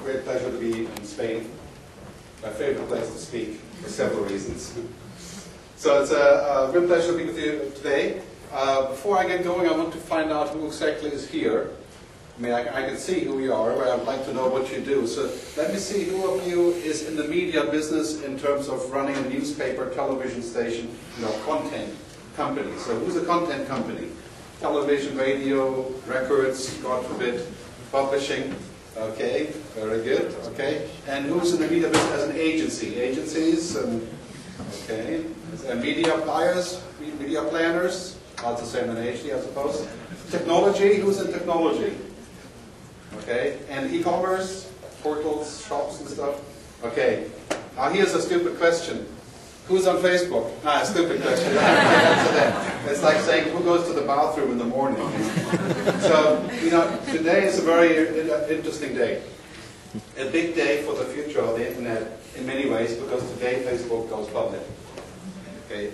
great pleasure to be in Spain. My favorite place to speak for several reasons. So it's a real pleasure to be with you today. Before I get going, I want to find out who exactly is here. I mean, I can see who you are, but I'd like to know what you do. So let me see who of you is in the media business in terms of running a newspaper, television station, content company. So who's a content company? Television, radio, records, God forbid, publishing. Okay, very good. Okay, and who's in the media business as an agency? Agencies, okay, and media buyers, media planners. That's the same in HD, I suppose. Technology, who's in technology? Okay, and e-commerce, portals, shops and stuff. Okay, now here's a stupid question. Who's on Facebook? Stupid question. It's like saying, who goes to the bathroom in the morning? So, today is a very interesting day. A big day for the future of the internet in many ways, because today Facebook goes public. Okay,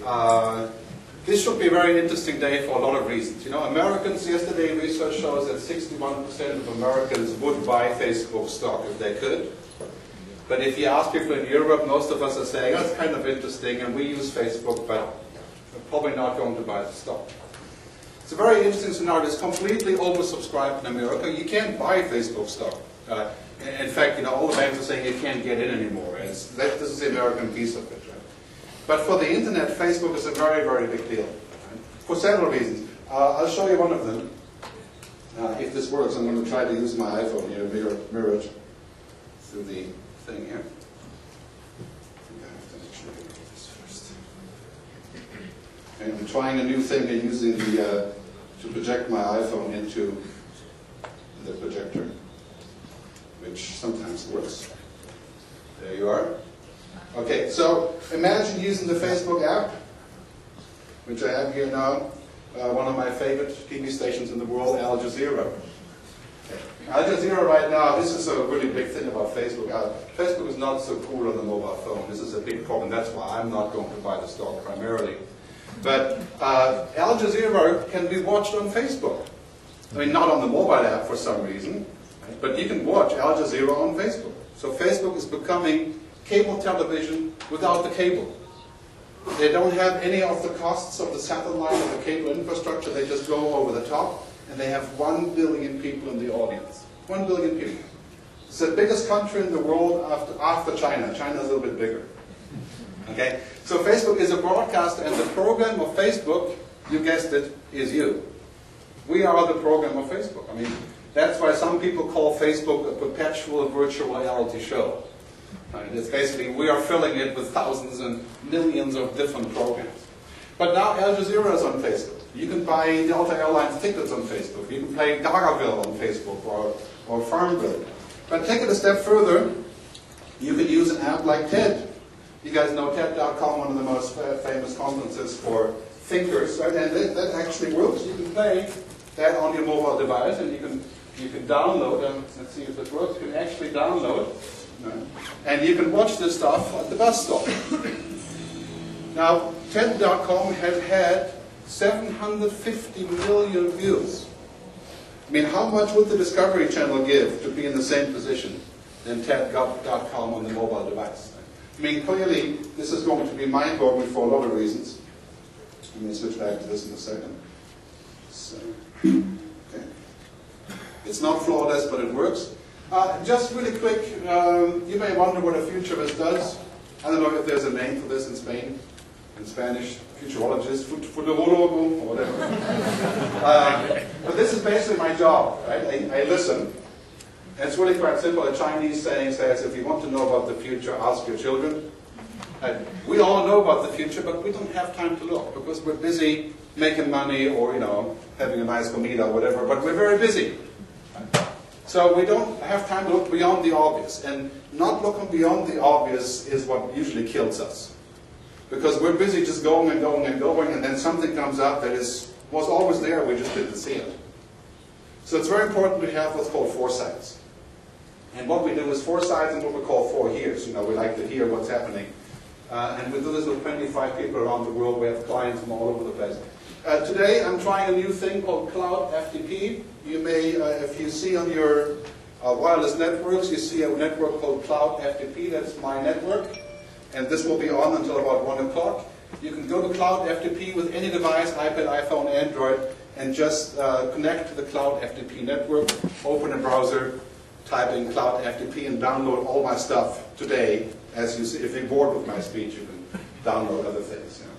this should be a very interesting day for a lot of reasons. Americans, yesterday research shows that 61% of Americans would buy Facebook stock if they could. But if you ask people in Europe, most of us are saying, oh, it's kind of interesting and we use Facebook, but we're probably not going to buy the stock. It's a very interesting scenario. It's completely oversubscribed in America. You can't buy Facebook stock. In fact, all the banks are saying you can't get in anymore. This is the American piece of it. Right? But for the internet, Facebook is a very, very big deal. Right? For several reasons. I'll show you one of them. If this works, I'm going to try to use my iPhone here, mirror it through the thing here. I think I have to actually do this first. And I'm trying a new thing here using the to project my iPhone into the projector, which sometimes works. There you are. Okay, so imagine using the Facebook app, which I have here now. One of my favorite TV stations in the world, Al Jazeera. Al Jazeera right now, this is a really big thing about Facebook. Facebook is not so cool on the mobile phone. This is a big problem. That's why I'm not going to buy the stock primarily. But Al Jazeera can be watched on Facebook. I mean, not on the mobile app for some reason, but you can watch Al Jazeera on Facebook. So Facebook is becoming cable television without the cable. They don't have any of the costs of the satellite or the cable infrastructure. They just go over the top. And they have 1 billion people in the audience. 1 billion people. It's the biggest country in the world after China. China is a little bit bigger. Okay? So Facebook is a broadcaster, and the program of Facebook, you guessed it, is you. We are the program of Facebook. I mean, that's why some people call Facebook a perpetual virtual reality show. Right? It's basically, we are filling it with thousands and millions of different programs. But now Al Jazeera is on Facebook. You can buy Delta Airlines tickets on Facebook. You can play Dargaville on Facebook or Farmville. But take it a step further, you can use an app like TED. You guys know TED.com, one of the most famous conferences for thinkers. Right? And that actually works. You can play that on your mobile device, and you can download, let's see if it works, you can actually download, and you can watch this stuff at the bus stop. Now, TED.com has had 750 million views. I mean, how much would the Discovery Channel give to be in the same position than TED.com on the mobile device? I mean, clearly, this is going to be mind-boggling for a lot of reasons. Let me switch back to this in a second. So, okay. It's not flawless, but it works. Just really quick, you may wonder what a futurist does. I don't know if there's a name for this in Spain. In Spanish, futurologist, futurologo, or whatever. But this is basically my job, right? I listen. And it's really quite simple. A Chinese saying says, if you want to know about the future, ask your children. And we all know about the future, but we don't have time to look, because we're busy making money or, having a nice comida or whatever, but we're very busy. So we don't have time to look beyond the obvious. And not looking beyond the obvious is what usually kills us. Because we're busy just going and going and going, and then something comes up that was always there, we just didn't see it. So it's very important to have what's called foresights. And what we do is foresights and what we call 4 hears. We like to hear what's happening. And we do this with 25 people around the world. We have clients from all over the place. Today I'm trying a new thing called Cloud FTP. You may, if you see on your wireless networks. You see a network called Cloud FTP, that's my network, and this will be on until about 1 o'clock. You can go to Cloud FTP with any device, iPad, iPhone, Android, and just connect to the Cloud FTP network, open a browser, type in Cloud FTP, and download all my stuff today. As you see, if you're bored with my speech, you can download other things. You know.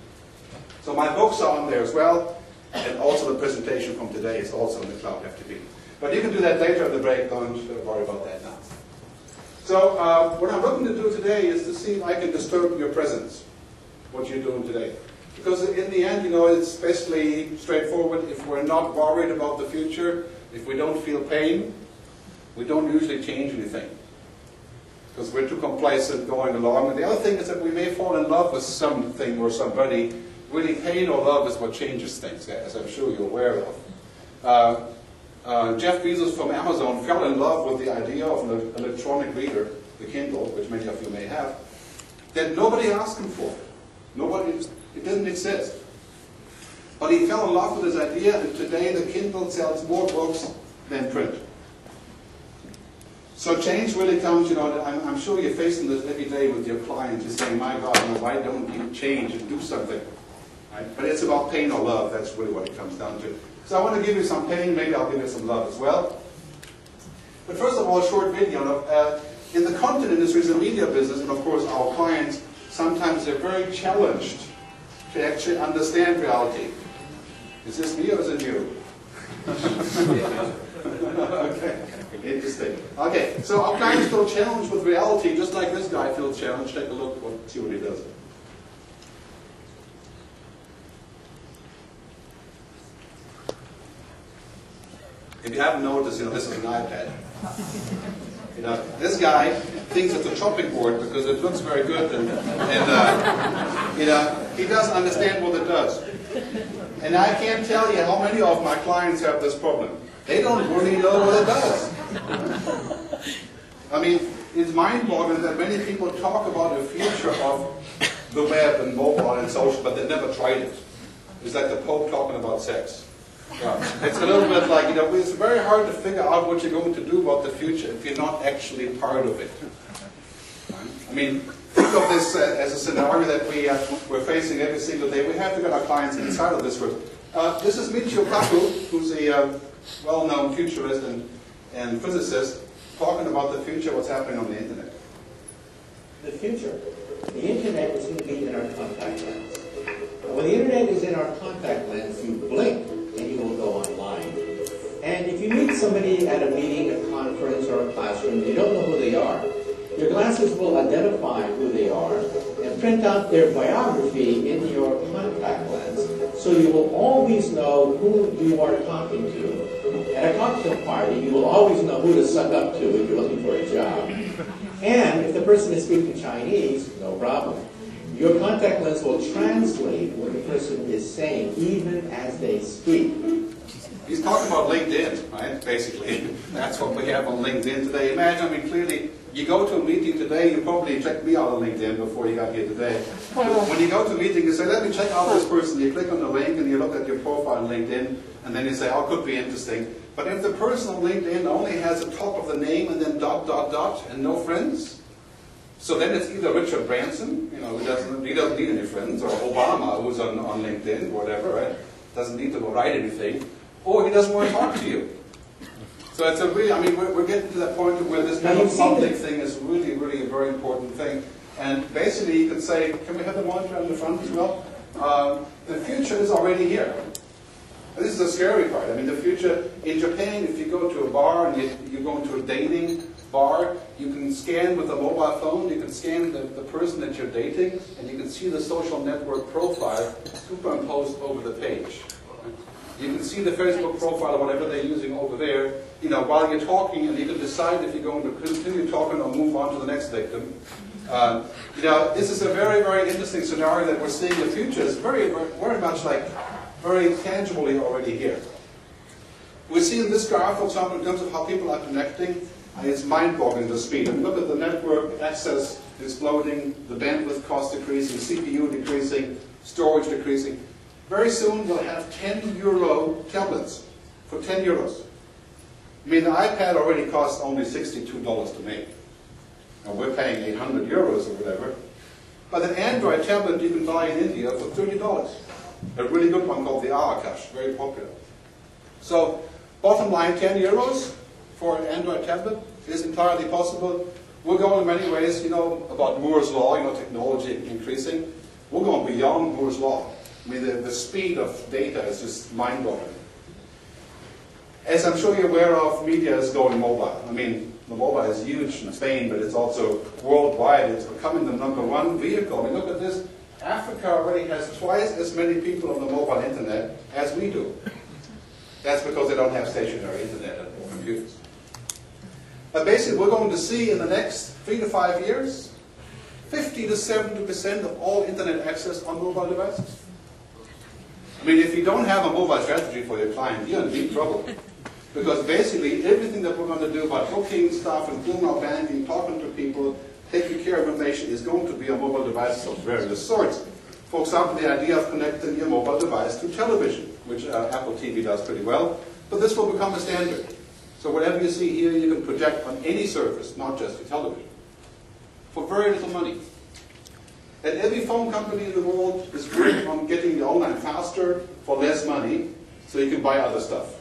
So my books are on there as well, and also the presentation from today is also on the Cloud FTP. But you can do that later in the break, don't worry about that now. So what I'm looking to do today is to see if I can disturb your presence, what you're doing today. Because in the end, you know, it's basically straightforward. If we're not worried about the future, if we don't feel pain, we don't usually change anything. Because we're too complacent going along. And the other thing is that we may fall in love with something or somebody. Really, pain or love is what changes things, as I'm sure you're aware of. Jeff Bezos from Amazon fell in love with the idea of an electronic reader, the Kindle, which many of you may have, that nobody asked him for. It didn't exist. But he fell in love with this idea, and today the Kindle sells more books than print. So change really comes, you know, I'm sure you're facing this every day with your clients. You're saying, my God, you know, why don't you change and do something? Right? But it's about pain or love. That's really what it comes down to. So I want to give you some pain, maybe I'll give you some love as well. But first of all, a short video. In the content industry, the media business, and of course our clients, sometimes they're very challenged to actually understand reality. Is this me or is it you? Okay, interesting. Okay, so our clients feel challenged with reality, just like this guy feels challenged. Take a look, see what he does. If you haven't noticed, you know, this is an iPad. You know, this guy thinks it's a chopping board because it looks very good, and you know, he doesn't understand what it does. And I can't tell you how many of my clients have this problem. They don't really know what it does. I mean, it's mind-boggling that many people talk about the future of the web and mobile and social, but they never tried it. It's like the Pope talking about sex. Yeah. It's a little bit like, you know, it's very hard to figure out what you're going to do about the future if you're not actually part of it. I mean, think of this as a scenario that we're facing every single day. We have to get our clients inside of this room. This is Michio Kaku, who's a well-known futurist and physicist, talking about the future, what's happening on the internet. The future. The internet is going to be in our contact lens. When the internet is in our contact lens, you blink and you will go online. And if you meet somebody at a meeting, a conference, or a classroom, you don't know who they are, your glasses will identify who they are and print out their biography in your contact lens, so you will always know who you are talking to. At a cocktail party, you will always know who to suck up to if you're looking for a job. And if the person is speaking Chinese, no problem. Your contact lens will translate what the person is saying, even as they speak. He's talking about LinkedIn, right, basically. That's what we have on LinkedIn today. Imagine, I mean, clearly, you go to a meeting today, you probably checked me out on LinkedIn before you got here today. When you go to a meeting, you say, let me check out this person. You click on the link and you look at your profile on LinkedIn, and then you say, oh, could be interesting. But if the person on LinkedIn only has the top of the name and then ... and no friends, so then it's either Richard Branson, you know, he doesn't need any friends, or Obama, who's on LinkedIn, whatever, right? Doesn't need to write anything, or he doesn't want to talk to you. So it's a really, I mean, we're getting to that point where this kind of public thing is really, really a very important thing. And basically, you could say, can we have the monitor on the front as well? The future is already here. And this is the scary part. I mean, the future in Japan, if you go to a bar and you go into a dating bar, you can scan with a mobile phone, you can scan the person that you're dating, and you can see the social network profile superimposed over the page. You can see the Facebook profile or whatever they're using over there, you know, while you're talking, and you can decide if you're going to continue talking or move on to the next victim. You know, this is a very, very interesting scenario that we're seeing in the future. It's very, very much like very tangibly already here. We see in this graph, for example, in terms of how people are connecting, and it's mind-boggling the speed. And look at the network access exploding, the bandwidth cost decreasing, CPU decreasing, storage decreasing. Very soon we'll have €10 tablets for €10. I mean, the iPad already costs only $62 to make. And we're paying 800 euros or whatever. But an Android tablet you can buy in India for $30. A really good one called the Arakash, very popular. So, bottom line, 10 euros for an Android tablet is entirely possible. We're going in many ways, you know, about Moore's Law, you know, technology increasing. We're going beyond Moore's Law. I mean, the speed of data is just mind-boggling. As I'm sure you're aware of, media is going mobile. I mean, the mobile is huge in Spain, but it's also worldwide. It's becoming the #1 vehicle. I mean, look at this. Africa already has twice as many people on the mobile internet as we do. That's because they don't have stationary internet or computers. But basically, we're going to see in the next 3 to 5 years, 50 to 70% of all internet access on mobile devices. I mean, if you don't have a mobile strategy for your client, you're in deep trouble. Because basically, everything that we're going to do about booking stuff and doing our banking, talking to people, taking care of information is going to be on mobile devices of various sorts. For example, the idea of connecting your mobile device to television, which Apple TV does pretty well, but this will become a standard. So whatever you see here, you can project on any surface, not just your television, for very little money. And every phone company in the world is working on getting you online faster for less money, so you can buy other stuff.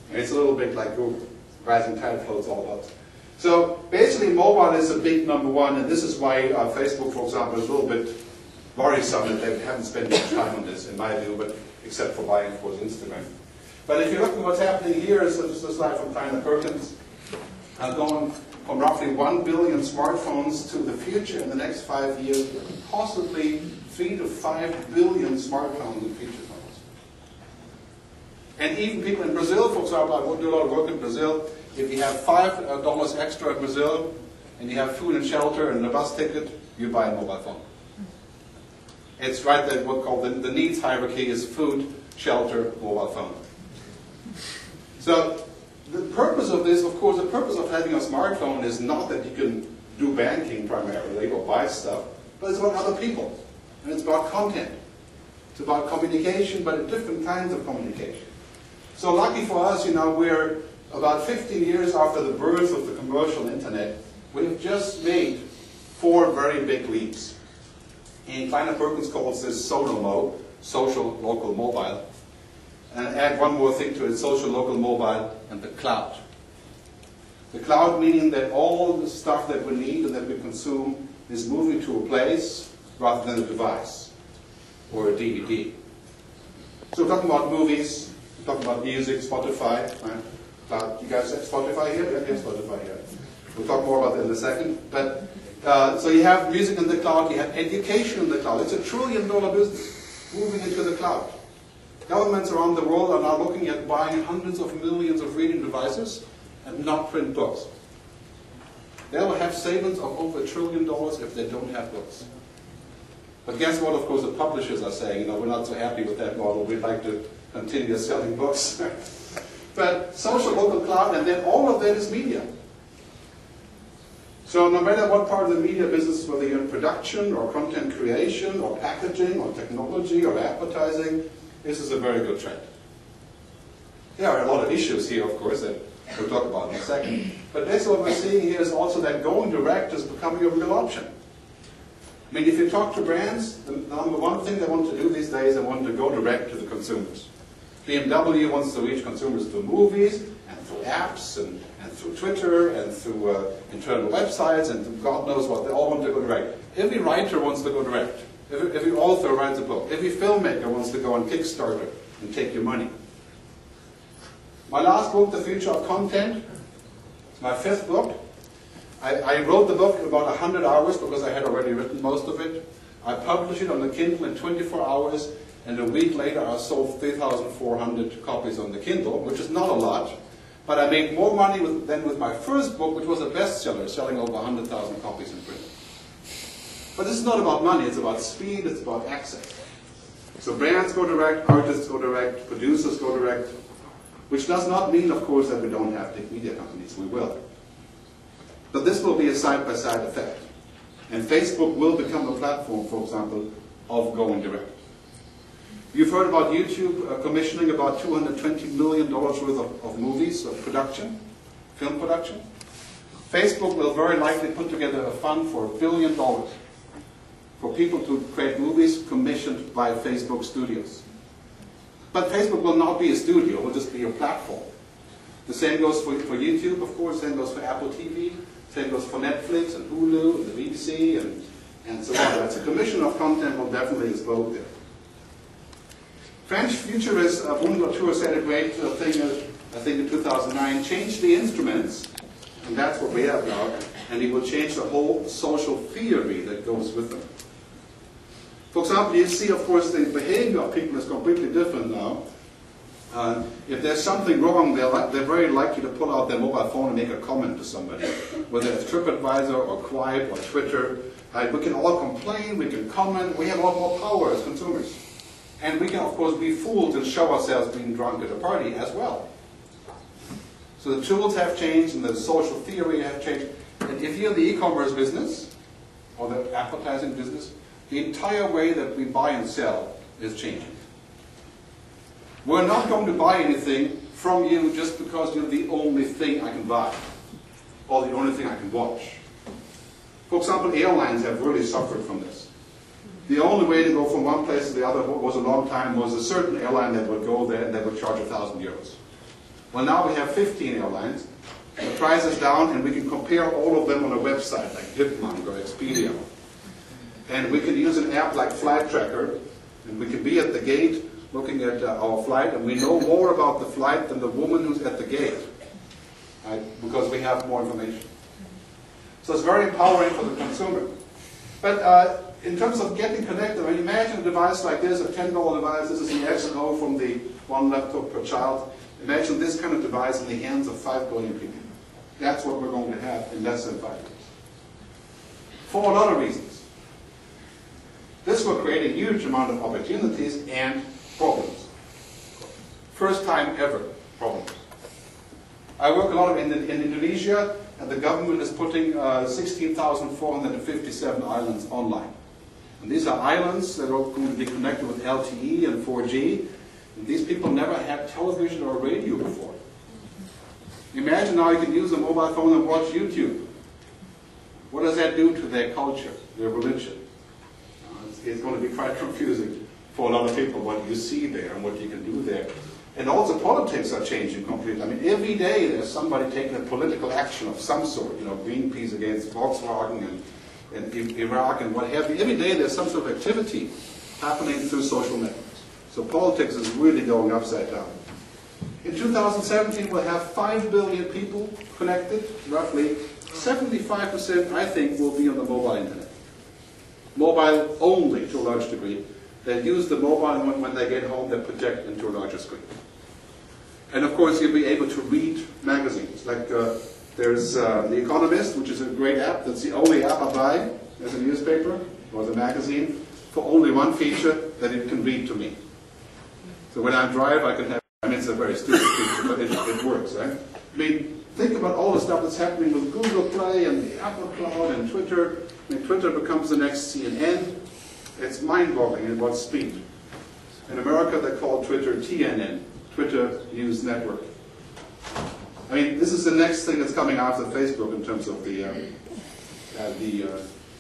And it's a little bit like Google, rising tide floats all boats. So basically, mobile is a big #1, and this is why Facebook, for example, is a little bit worrisome that they haven't spent much time on this, in my view, but except for buying, of course, Instagram. But if you look at what's happening here, it's just a slide from Kleiner Perkins, going from roughly 1 billion smartphones to the future in the next 5 years, possibly 3 to 5 billion smartphones in future phones. And even people in Brazil, for example, I do a lot of work in Brazil. If you have $5 extra in Brazil, and you have food and shelter and a bus ticket, you buy a mobile phone. It's right there, what's called the needs hierarchy is food, shelter, mobile phone. So the purpose of this, of course, the purpose of having a smartphone is not that you can do banking primarily or buy stuff, but it's about other people. And it's about content. It's about communication, but different kinds of communication. So lucky for us, you know, we're about 15 years after the birth of the commercial internet. We've just made 4 very big leaps. And Kleiner Perkins calls this SOLOMO, social, local, mobile. And add one more thing to it, social, local, mobile, and the cloud. The cloud meaning that all the stuff that we need and that we consume is moving to a place rather than a device or a DVD. So we're talking about movies, we're talking about music, Spotify. Right? You guys have Spotify here? Yeah, have Spotify here. We'll talk more about that in a second. But so you have music in the cloud, you have education in the cloud. It's $1 trillion business moving into the cloud. Governments around the world are now looking at buying hundreds of millions of reading devices and not print books. They will have savings of over $1 trillion if they don't have books. But guess what, of course, the publishers are saying, you know, we're not so happy with that model, we'd like to continue selling books. But social, local, cloud, and then all of that is media. So no matter what part of the media business, whether you're in production or content creation or packaging or technology or advertising, this is a very good trend. There are a lot of issues here, of course, that we'll talk about in a second. But basically what we're seeing here is also that going direct is becoming a real option. I mean, if you talk to brands, the #1 thing they want to do these days, they want to go direct to the consumers. BMW wants to reach consumers through movies, and through apps, and through Twitter, and through internal websites, and God knows what. They all want to go direct. Every writer wants to go direct. Every author writes a book. Every filmmaker wants to go on Kickstarter and take your money. My last book, The Future of Content, it's my 5th book. I wrote the book in about 100 hours because I had already written most of it. I published it on the Kindle in 24 hours, and a week later I sold 3,400 copies on the Kindle, which is not a lot. But I made more money than with my first book, which was a bestseller, selling over 100,000 copies in print. But this is not about money, it's about speed, it's about access. So brands go direct, artists go direct, producers go direct, which does not mean, of course, that we don't have big media companies. We will. But this will be a side-by-side effect. And Facebook will become a platform, for example, of going direct. You've heard about YouTube commissioning about $220 million worth of movies, of production, film production. Facebook will very likely put together a fund for $1 billion for people to create movies commissioned by Facebook studios. But Facebook will not be a studio, it will just be a platform. The same goes for YouTube, of course, same goes for Apple TV, same goes for Netflix and Hulu and the BBC and so on. That's a commission of content will definitely explode there. French futurist Bruno Latour said a great thing, I think in 2009, change the instruments, and that's what we have now, and he will change the whole social theory that goes with them. For example, you see, of course, the behavior of people is completely different now. If there's something wrong, they're very likely to pull out their mobile phone and make a comment to somebody, whether it's TripAdvisor or Quiet or Twitter. We can all complain, we can comment, we have a lot more power as consumers. And we can, of course, be fooled and show ourselves being drunk at a party as well. So the tools have changed and the social theory have changed. And if you're in the e-commerce business or the advertising business, the entire way that we buy and sell is changing. We're not going to buy anything from you just because you're the only thing I can buy or the only thing I can watch. For example, airlines have really suffered from this. The only way to go from one place to the other was a long time was a certain airline that would go there and they would charge €1,000. Well, now we have 15 airlines. The price is down and we can compare all of them on a website like Hitman or Expedia. And we can use an app like Flight Tracker and we can be at the gate looking at our flight and we know more about the flight than the woman who's at the gate, right? Because we have more information. So it's very empowering for the consumer. But in terms of getting connected, I mean, imagine a device like this, a $10 device. This is the X&O from the one laptop per child. Imagine this kind of device in the hands of 5 billion people. That's what we're going to have in less than 5 years. For a lot of reasons. This will create a huge amount of opportunities and problems. First time ever problems. I work a lot in Indonesia, and the government is putting 16,457 islands online. And these are islands that are going to be connected with LTE and 4G. And these people never had television or radio before. Imagine now you can use a mobile phone and watch YouTube. What does that do to their culture, their religion? It's going to be quite confusing for a lot of people what you see there and what you can do there. And also politics are changing completely. I mean, every day there's somebody taking a political action of some sort. You know, Greenpeace against Volkswagen and Iraq and what have you. Every day there's some sort of activity happening through social networks. So politics is really going upside down. In 2017 we'll have 5 billion people connected. Roughly 75%, I think, will be on the mobile internet. Mobile only to a large degree. They use the mobile and when they get home they project into a larger screen. And of course you'll be able to read magazines. Like there's The Economist, which is a great app. That's the only app I buy as a newspaper or as a magazine for only one feature, that it can read to me. So when I drive I can have, I mean it's a very stupid feature, but it works, right? I mean, think about all the stuff that's happening with Google Play and the Apple Cloud and Twitter. I mean, Twitter becomes the next CNN. It's mind-boggling at what speed. In America, they call Twitter TNN, Twitter News Network. I mean, this is the next thing that's coming after Facebook in terms of the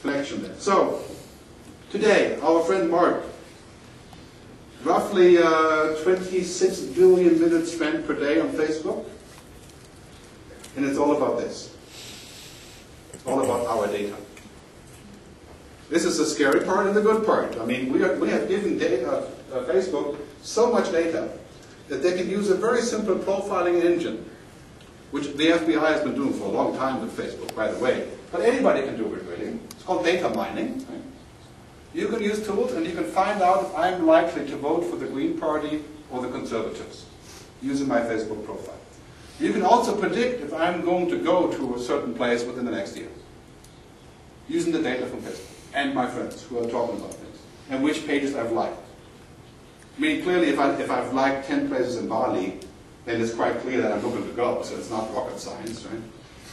connection there. So, today, our friend Mark, roughly 26 billion minutes spent per day on Facebook, and it's all about this. It's all about our data. This is the scary part and the good part. I mean, we have given Facebook so much data that they can use a very simple profiling engine, which the FBI has been doing for a long time with Facebook, by the way. But anybody can do it, really. It's called data mining. Right? You can use tools and you can find out if I'm likely to vote for the Green Party or the Conservatives using my Facebook profile. You can also predict if I'm going to go to a certain place within the next year using the data from Facebook. And my friends who are talking about this, and which pages I've liked. I mean, clearly, if I've liked 10 places in Bali, then it's quite clear that I'm looking to go, so it's not rocket science, right?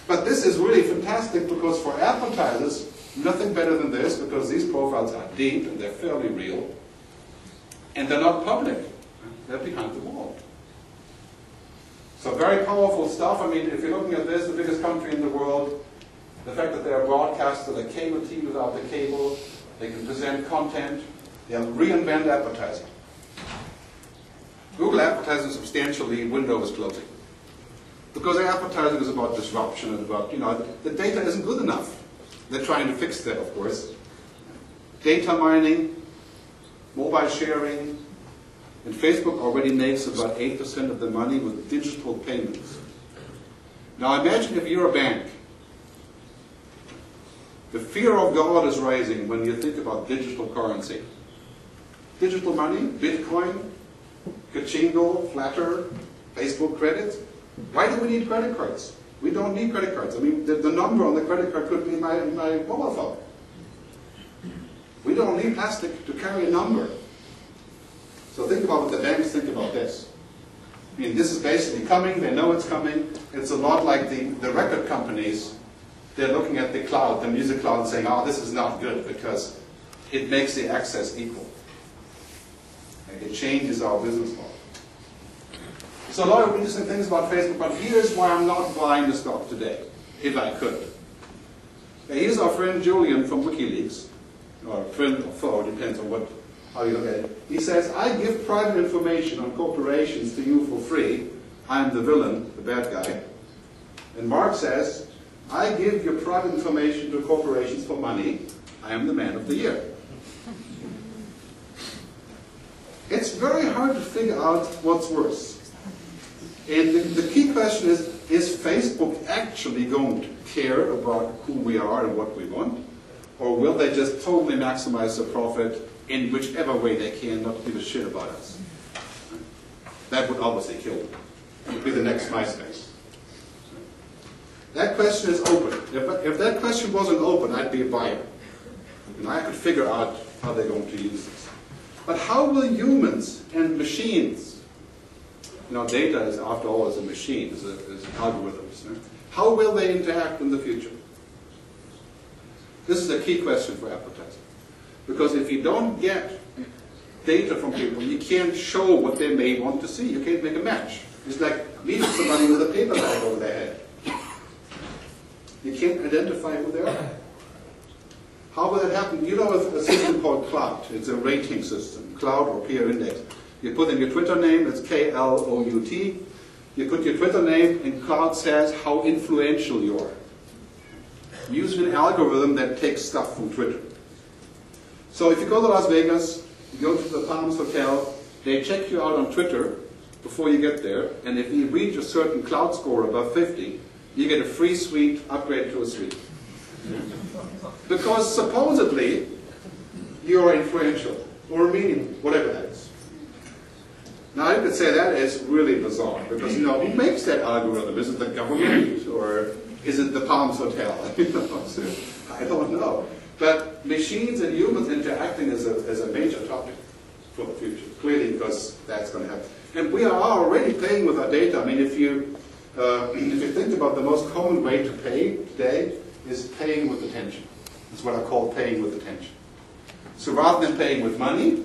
But this is really fantastic because for advertisers, nothing better than this, because these profiles are deep and they're fairly real. And they're not public. They're behind the wall. So very powerful stuff. I mean, if you're looking at this, the biggest country in the world, the fact that they are broadcast to the cable TV without the cable, they can present content, they'll reinvent advertising. Google advertising substantially, Windows is closing. Because advertising is about disruption and about, the data isn't good enough. They're trying to fix that, of course. Data mining, mobile sharing, and Facebook already makes about 8% of the money with digital payments. Now imagine if you're a bank. The fear of God is rising when you think about digital currency. Digital money, Bitcoin, Kachingo, Flatter, Facebook credit. Why do we need credit cards? We don't need credit cards. I mean, the number on the credit card could be my mobile phone. We don't need plastic to carry a number. So think about what the banks think about this. I mean, this is basically coming. They know it's coming. It's a lot like the record companies. They're looking at the cloud, the music cloud, and saying, oh, this is not good because it makes the access equal. And it changes our business model. So a lot of interesting things about Facebook, but here's why I'm not buying the stock today, if I could. Here's our friend Julian from WikiLeaks, or friend or foe, depends on how you look at it. He says, I give private information on corporations to you for free. I'm the villain, the bad guy. And Mark says, I give your private information to corporations for money. I am the man of the year. It's very hard to figure out what's worse. And the key question is Facebook actually going to care about who we are and what we want? Or will they just totally maximize the profit in whichever way they can, not give a shit about us? That would obviously kill them. It would be the next MySpace. That question is open. If that question wasn't open, I'd be a buyer. And I could figure out how they're going to use this. But how will humans and machines, data is, after all, is a machine, is algorithms. Right? How will they interact in the future? This is a key question for advertising. Because if you don't get data from people, you can't show what they may want to see. You can't make a match. It's like meeting somebody with a paper bag over their head. You can't identify who they are. How will that happen? You know a system called Cloud. It's a rating system, Cloud or Peer Index. You put in your Twitter name, it's K-L-O-U-T. You put your Twitter name, and Cloud says how influential you are. Using an algorithm that takes stuff from Twitter. So if you go to Las Vegas, you go to the Palms Hotel, they check you out on Twitter before you get there, and if you reach a certain Cloud score above 50, you get a free suite, upgrade to a suite. Because supposedly, you're influential, or meaningful, whatever that is. Now you could say that is really bizarre, because who makes that algorithm? Is it the government, or is it the Palms Hotel? I don't know. But machines and humans interacting is a major topic for the future, clearly, because that's going to happen. And we are already paying with our data. I mean, if you think about the most common way to pay today is paying with attention. It's what I call paying with attention. So rather than paying with money,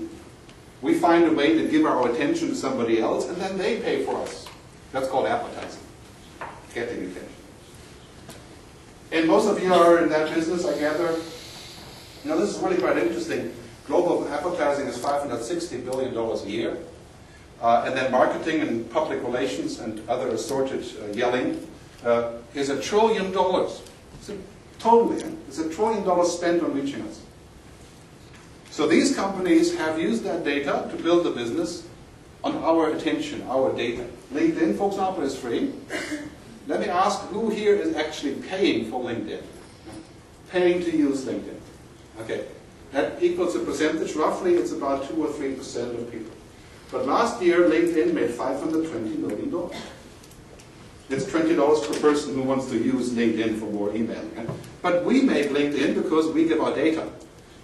we find a way to give our attention to somebody else, and then they pay for us. That's called advertising, getting attention. And most of you are in that business, I gather. This is really quite interesting. Global advertising is $560 billion a year. And then marketing and public relations and other assorted yelling is $1 trillion. It's $1 trillion spent on reaching us. So these companies have used that data to build a business on our attention, our data. LinkedIn, for example, is free. Let me ask, who here is actually paying for LinkedIn? Paying to use LinkedIn. Okay, that equals a percentage. Roughly, it's about 2 or 3% of people. But last year, LinkedIn made $520 million. It's $20 per person who wants to use LinkedIn for more emailing. Right? But we make LinkedIn because we give our data.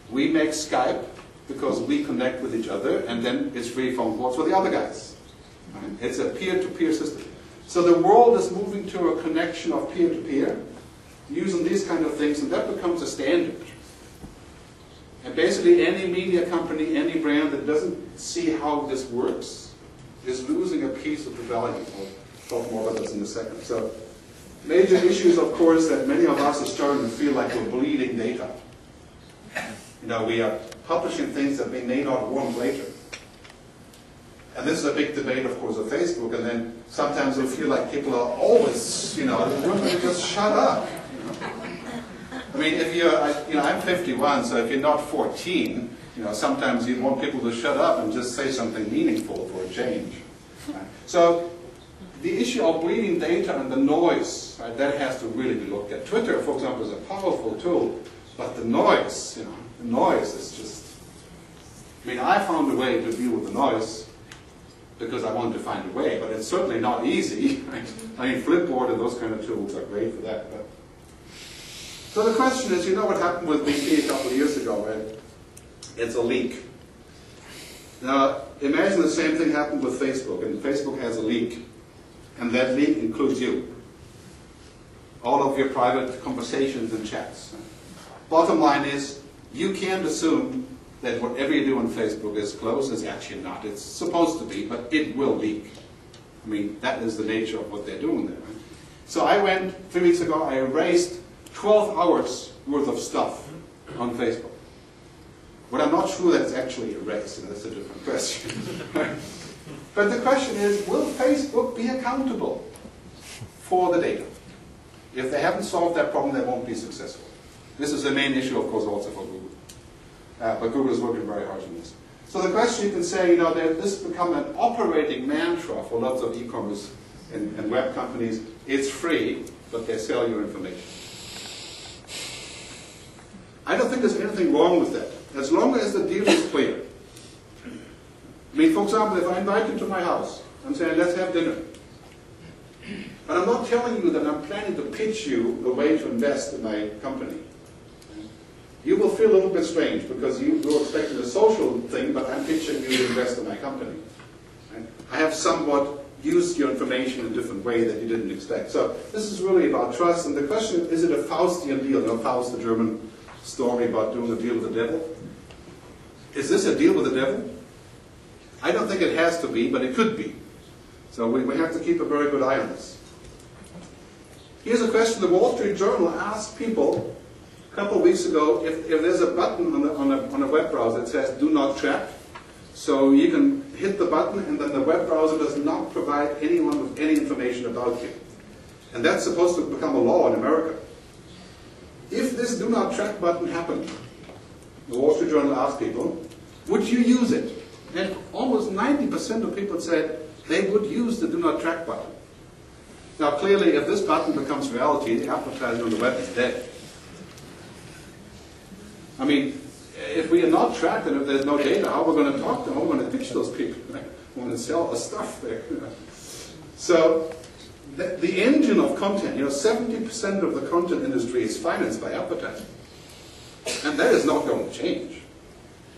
We make Skype because we connect with each other, and then it's free phone calls for the other guys. Right? It's a peer-to-peer system. So the world is moving to a connection of peer-to-peer, using these kind of things, and that becomes a standard. And basically any media company, any brand that doesn't see how this works is losing a piece of the value. I'll talk more about this in a second. So major issues, of course, that many of us are starting to feel like we're bleeding data. You know, we are publishing things that we may not want later. And this is a big debate, of course, of Facebook, and then sometimes we feel like people are always, you know, just shut up. You know? I mean, if you're, I'm 51, so if you're not 14, you know, sometimes you want people to shut up and just say something meaningful for a change. Right? So the issue of bleeding data and the noise, right, that has to really be looked at. Twitter, for example, is a powerful tool, but the noise, you know, the noise is just, I mean, I found a way to deal with the noise because I wanted to find a way, but it's certainly not easy. Right? I mean, Flipboard and those kind of tools are great for that. But. So the question is, you know what happened with BP a couple of years ago, right? It's a leak. Now, imagine the same thing happened with Facebook, and Facebook has a leak, and that leak includes you. All of your private conversations and chats. Bottom line is, you can't assume that whatever you do on Facebook is closed. It's actually not. It's supposed to be, but it will leak. I mean, that is the nature of what they're doing there. Right? So I went, 3 weeks ago, I erased 12 hours worth of stuff on Facebook. But I'm not sure that it's actually erased, and that's a different question. But the question is, will Facebook be accountable for the data? If they haven't solved that problem, they won't be successful. This is the main issue, of course, also for Google. But Google is working very hard on this. So the question you can say, you know, this has become an operating mantra for lots of e-commerce and web companies. It's free, but they sell your information. I don't think there's anything wrong with that, as long as the deal is clear. I mean, for example, if I invite you to my house, I'm saying, let's have dinner. But I'm not telling you that I'm planning to pitch you a way to invest in my company. You will feel a little bit strange because you're expecting a social thing, but I'm pitching you to invest in my company. Right? I have somewhat used your information in a different way that you didn't expect. So this is really about trust, and the question is it a Faustian deal? You know, Faust, the German story about doing a deal with the devil. Is this a deal with the devil? I don't think it has to be, but it could be. So we have to keep a very good eye on this. Here's a question the Wall Street Journal asked people a couple of weeks ago if there's a button on a web browser that says do not track. So you can hit the button and then the web browser does not provide anyone with any information about you. And that's supposed to become a law in America. If this do not track button happened, the Wall Street Journal asked people, would you use it? And almost 90% of people said they would use the do not track button. Now clearly if this button becomes reality, the advertising on the web is dead. I mean, if we are not tracked and if there's no data, how are we going to talk to them? How are we going to pitch those people? Right? We want to sell the stuff there. So the engine of content, 70% of the content industry is financed by advertising. And that is not going to change.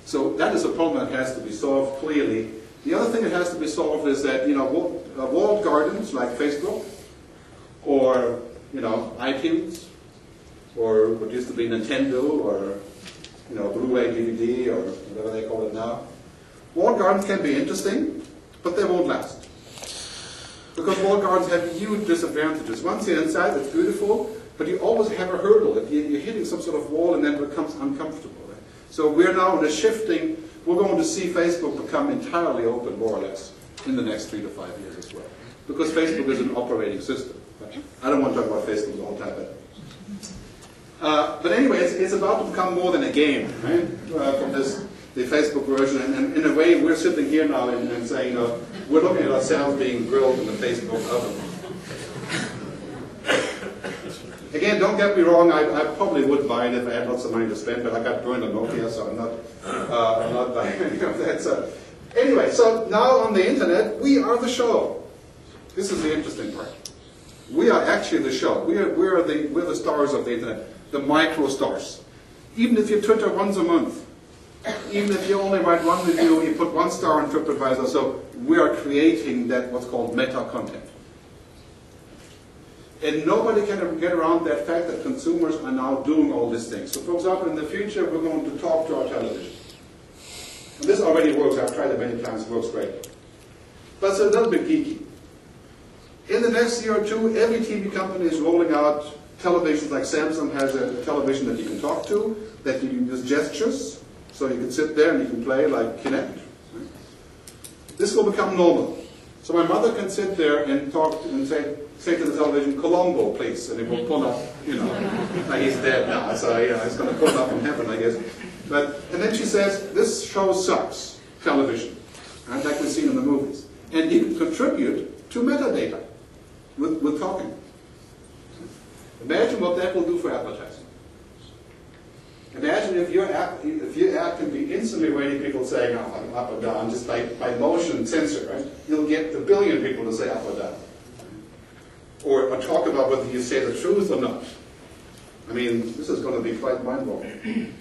So that is a problem that has to be solved clearly. The other thing that has to be solved is that, walled gardens like Facebook or, iTunes or what used to be Nintendo or, Blu-ray DVD or whatever they call it now. Walled gardens can be interesting, but they won't last. Because walled gardens have huge disadvantages. Once you're inside, it's beautiful, but you always have a hurdle. You're hitting some sort of wall and then it becomes uncomfortable. Right? So we're now in a shifting, we're going to see Facebook become entirely open, more or less, in the next 3 to 5 years as well. Because Facebook is an operating system. Right? I don't want to talk about Facebook the whole time, but anyway, it's about to become more than a game, right? From the Facebook version, and in a way, we're sitting here now and saying, we're looking at ourselves being grilled in the Facebook oven. Again, don't get me wrong, I probably would buy it if I had lots of money to spend, but I got burned on Nokia, so I'm not buying any of that. So, anyway, so now on the internet, we are the show. This is the interesting part. We are actually the show. We're the stars of the internet. The micro stars. Even if you Twitter once a month, even if you only write one review, you put 1 star on TripAdvisor, so we are creating that what's called meta content. And nobody can get around that fact that consumers are now doing all these things. So for example, in the future, we're going to talk to our television. And this already works. I've tried it many times. It works great. But it's a little bit geeky. In the next year or two, every TV company is rolling out televisions. Like Samsung has a television that you can talk to, that you can use gestures. So you can sit there and you can play like Kinect. This will become normal. So my mother can sit there and talk and say to the television, Colombo, please, and it will pull up, like he's dead now, so it's going to pull up from heaven, I guess. And then she says, this show sucks, television, right, like we've seen in the movies. And you can contribute to metadata with talking. Imagine what that will do for advertising. Imagine if your ad can be instantly rating people saying up or down, just by motion sensor, right? You'll get a billion people to say up or down. Or talk about whether you say the truth or not. I mean, this is going to be quite mind-blowing.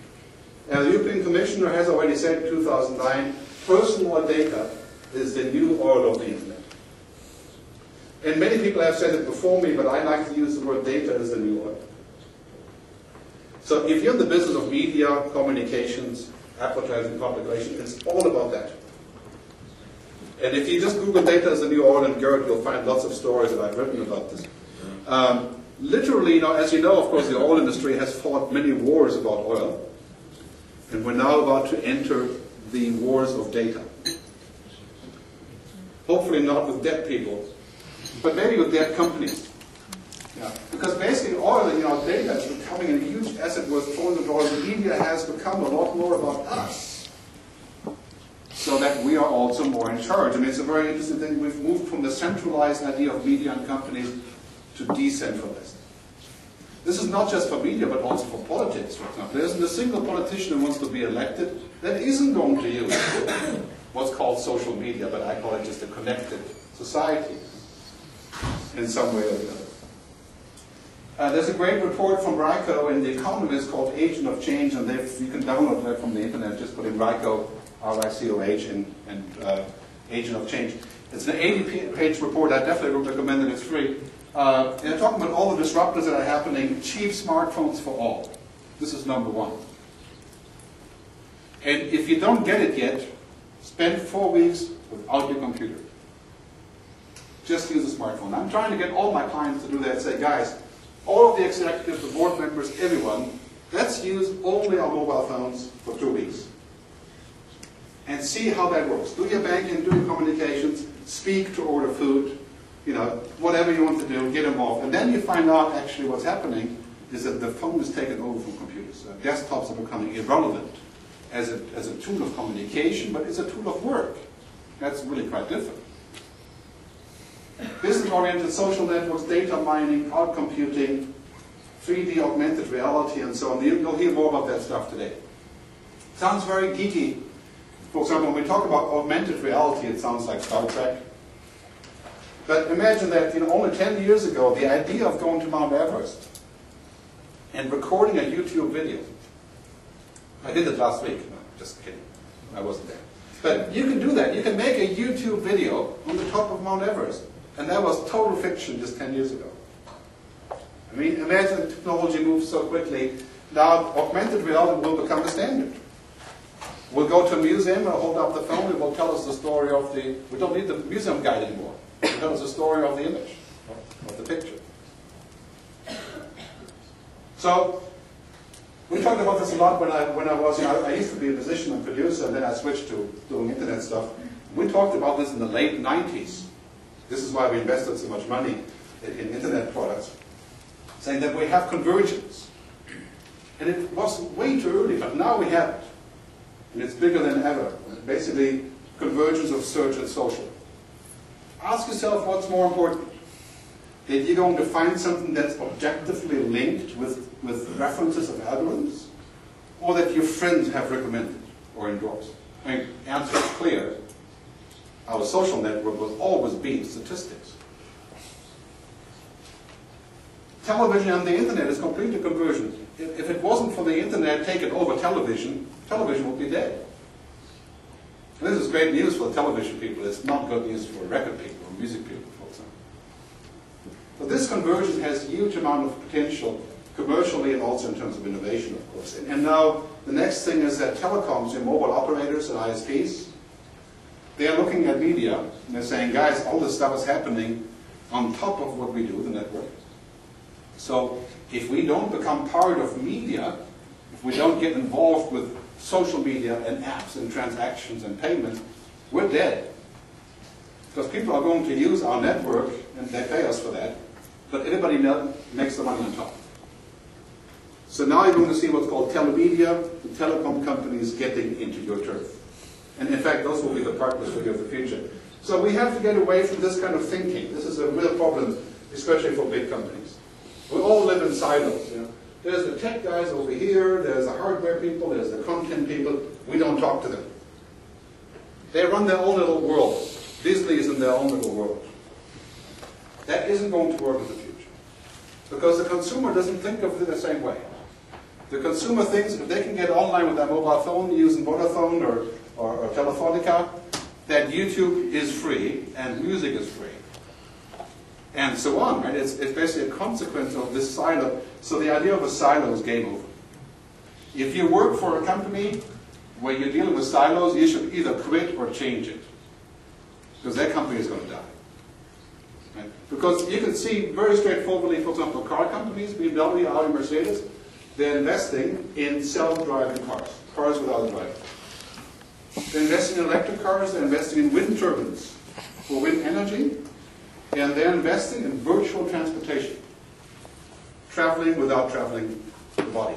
And the European Commissioner has already said in 2009, personal data is the new oil of the Internet. And many people have said it before me, but I like to use the word data as the new oil. So if you're in the business of media, communications, advertising, public relations, it's all about that. And if you just Google data as the new oil and Gerd, you'll find lots of stories that I've written about this. Literally, as you know, of course, the oil industry has fought many wars about oil. And we're now about to enter the wars of data. Hopefully not with dead people, but maybe with dead companies. Yeah. Because basically oil, data is becoming a huge asset worth trillions of dollars. The media has become a lot more about us, so that we are also more in charge. I mean, it's a very interesting thing. We've moved from the centralized idea of media and companies to decentralized. This is not just for media, but also for politics, for example. There isn't a single politician who wants to be elected that isn't going to use what's called social media, but I call it just a connected society in some way or the other. There's a great report from RICO in The Economist called Agent of Change, and you can download that from the internet. Just put in RICO, R-I-C-O-H, and Agent of Change. It's an 80-page report. I definitely would recommend it. It's free. And they're talking about all the disruptors that are happening. Cheap smartphones for all. This is number one. And if you don't get it yet, spend 4 weeks without your computer. Just use a smartphone. I'm trying to get all my clients to do that. Say, guys, all of the executives, the board members, everyone, let's use only our mobile phones for 2 weeks. And see how that works. Do your banking, do your communications, speak to order food, whatever you want to do, get them off. And then you find out actually what's happening is that the phone is taken over from computers. Desktops are becoming irrelevant as a tool of communication, but it's a tool of work. That's really quite different. Business-oriented social networks, data mining, cloud computing, 3D augmented reality, and so on. You'll hear more about that stuff today. Sounds very geeky. For example, when we talk about augmented reality, it sounds like Star Trek. But imagine that only 10 years ago, the idea of going to Mount Everest and recording a YouTube video. I did it last week. No, just kidding. I wasn't there. But you can do that. You can make a YouTube video on the top of Mount Everest. And that was total fiction just 10 years ago. I mean, imagine the technology moves so quickly. Now, augmented reality will become a standard. We'll go to a museum, we'll hold up the phone, it will tell us the story of we don't need the museum guide anymore. It will tell us the story of the image, of the picture. So, we talked about this a lot when I was, I used to be a musician and producer, and then I switched to doing internet stuff. We talked about this in the late 90s. This is why we invested so much money in internet products, saying that we have convergence. And it was way too early, but now we have it. And it's bigger than ever. Basically, convergence of search and social. Ask yourself what's more important. That you're going to find something that's objectively linked with references of algorithms, or that your friends have recommended or endorsed. I mean, the answer is clear. Our social network will always be statistics. Television and the internet is completely convergent. If it wasn't for the internet taking over television, television would be dead. And this is great news for the television people. It's not good news for record people or music people, for example. But this conversion has a huge amount of potential commercially and also in terms of innovation, of course. And now the next thing is that telecoms, your mobile operators and ISPs, they are looking at media and they're saying, guys, all this stuff is happening on top of what we do, the network. So if we don't become part of media, if we don't get involved with social media and apps and transactions and payments, we're dead. Because people are going to use our network and they pay us for that, but everybody makes the money on top. So now you're going to see what's called telemedia, the telecom companies getting into your turf. And in fact, those will be the partners for you of the future. So we have to get away from this kind of thinking. This is a real problem, especially for big companies. We all live in silos. You know? There's the tech guys over here, there's the hardware people, there's the content people. We don't talk to them. They run their own little world. Disney is in their own little world. That isn't going to work in the future. Because the consumer doesn't think of it the same way. The consumer thinks if they can get online with their mobile phone using Vodafone or Telefonica, that YouTube is free and music is free. And so on, right? It's basically a consequence of this silo. So the idea of a silo is game over. If you work for a company where you're dealing with silos, you should either quit or change it. Because that company is going to die. Right? Because you can see very straightforwardly, for example, car companies, BMW, Audi, Mercedes, they're investing in self-driving cars, cars without a driver. They're investing in electric cars, they're investing in wind turbines for wind energy, and they're investing in virtual transportation, traveling without traveling the body.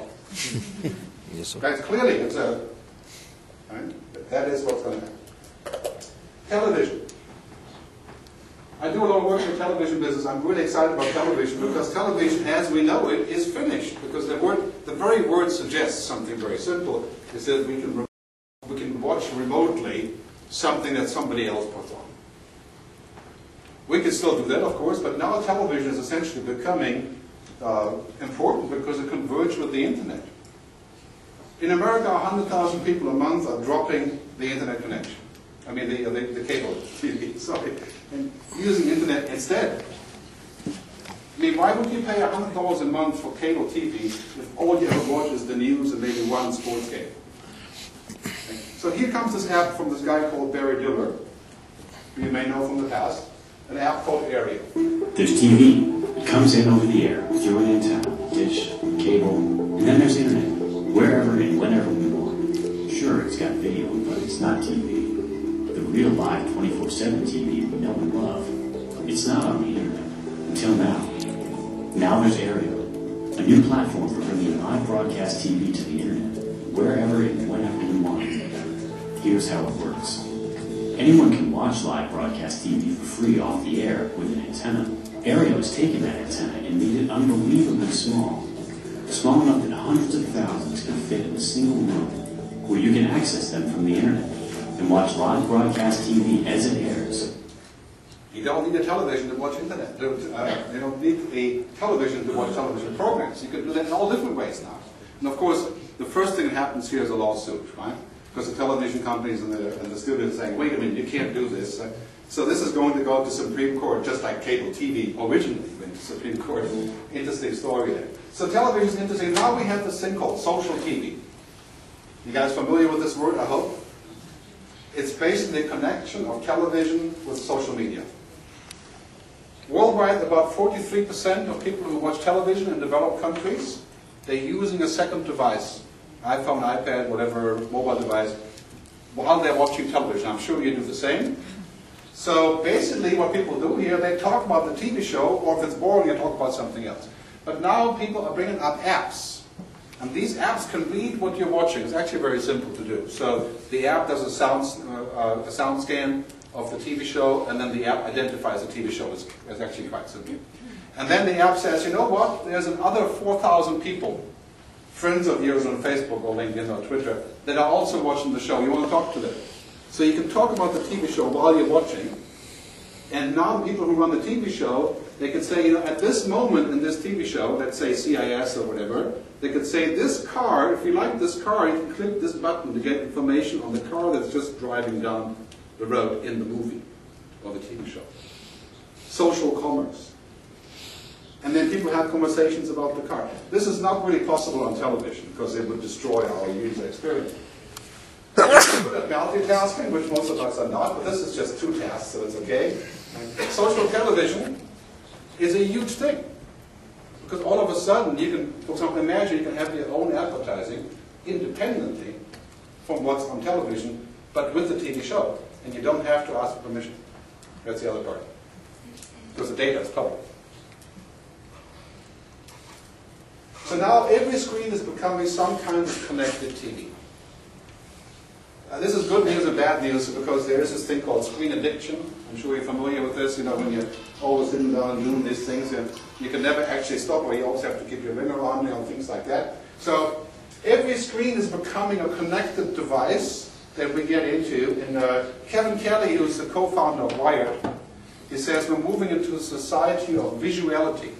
Yes, sir. That's clearly, it's a, right? That is what's going to happen. Television. I do a lot of work in the television business. I'm really excited about television because television, as we know it, is finished. Because the very word suggests something very simple. Is that we can watch remotely something that somebody else puts on. We can still do that, of course, but now television is essentially becoming important because it converges with the internet. In America, 100,000 people a month are dropping the internet connection. I mean, the cable TV, sorry, and using internet instead. I mean, why would you pay $100 a month for cable TV if all you ever watch is the news and maybe one sports game? Okay. So here comes this app from this guy called Barry Diller, who you may know from the past, an app called Aerial. There's TV. It comes in over the air through an antenna, dish, cable, and then there's internet, wherever and whenever we want. Sure, it's got video, but it's not TV. The real live 24/7 TV we know and love, it's not on the internet, until now. Now there's Aerial, a new platform for bringing live broadcast TV to the internet, wherever and whenever we want. Here's how it works. Anyone can watch live broadcast TV for free off the air with an antenna. Aerial has taken that antenna and made it unbelievably small. Small enough that hundreds of thousands can fit in a single room, where you can access them from the internet and watch live broadcast TV as it airs. You don't need a television to watch internet. You don't need a television to watch television programs. You can do that in all different ways now. And of course, the first thing that happens here is a lawsuit, right? Because the television companies and the studios are saying, wait a minute, you can't do this. So this is going to go to Supreme Court, just like cable TV originally went to Supreme Court. Interesting story there. So television is interesting. Now we have this thing called social TV. You guys familiar with this word, I hope? It's basically the connection of television with social media. Worldwide, about 43% of people who watch television in developed countries, they're using a second device, iPhone, iPad, whatever mobile device, while they're watching television. I'm sure you do the same. So basically what people do here, they talk about the TV show, or if it's boring, they talk about something else. But now people are bringing up apps. And these apps can read what you're watching. It's actually very simple to do. So the app does a sound scan of the TV show, and then the app identifies the TV show. It's actually quite simple. And then the app says, you know what, there's another 4,000 people, friends of yours on Facebook or LinkedIn or Twitter, that are also watching the show. You want to talk to them. So you can talk about the TV show while you're watching. And now the people who run the TV show, they can say, you know, at this moment in this TV show, let's say CIS or whatever, they could say this car, if you like this car, you can click this button to get information on the car that's just driving down the road in the movie or the TV show. Social commerce. And then people have conversations about the car. This is not really possible on television because it would destroy our user experience. We're good at multitasking, which most of us are not, but this is just 2 tasks, so it's okay. Social television is a huge thing. Because all of a sudden, you can, for example, imagine you can have your own advertising independently from what's on television, but with the TV show. And you don't have to ask for permission. That's the other part. Because the data is public. So now every screen is becoming some kind of connected TV. This is good news and bad news because there is this thing called screen addiction. I'm sure you're familiar with this. You know, when you're always sitting down and doing these things, you can never actually stop, or you always have to keep your ringer on, you know, things like that. So every screen is becoming a connected device that we get into. And Kevin Kelly, who's the co-founder of Wired, he says we're moving into a society of visuality,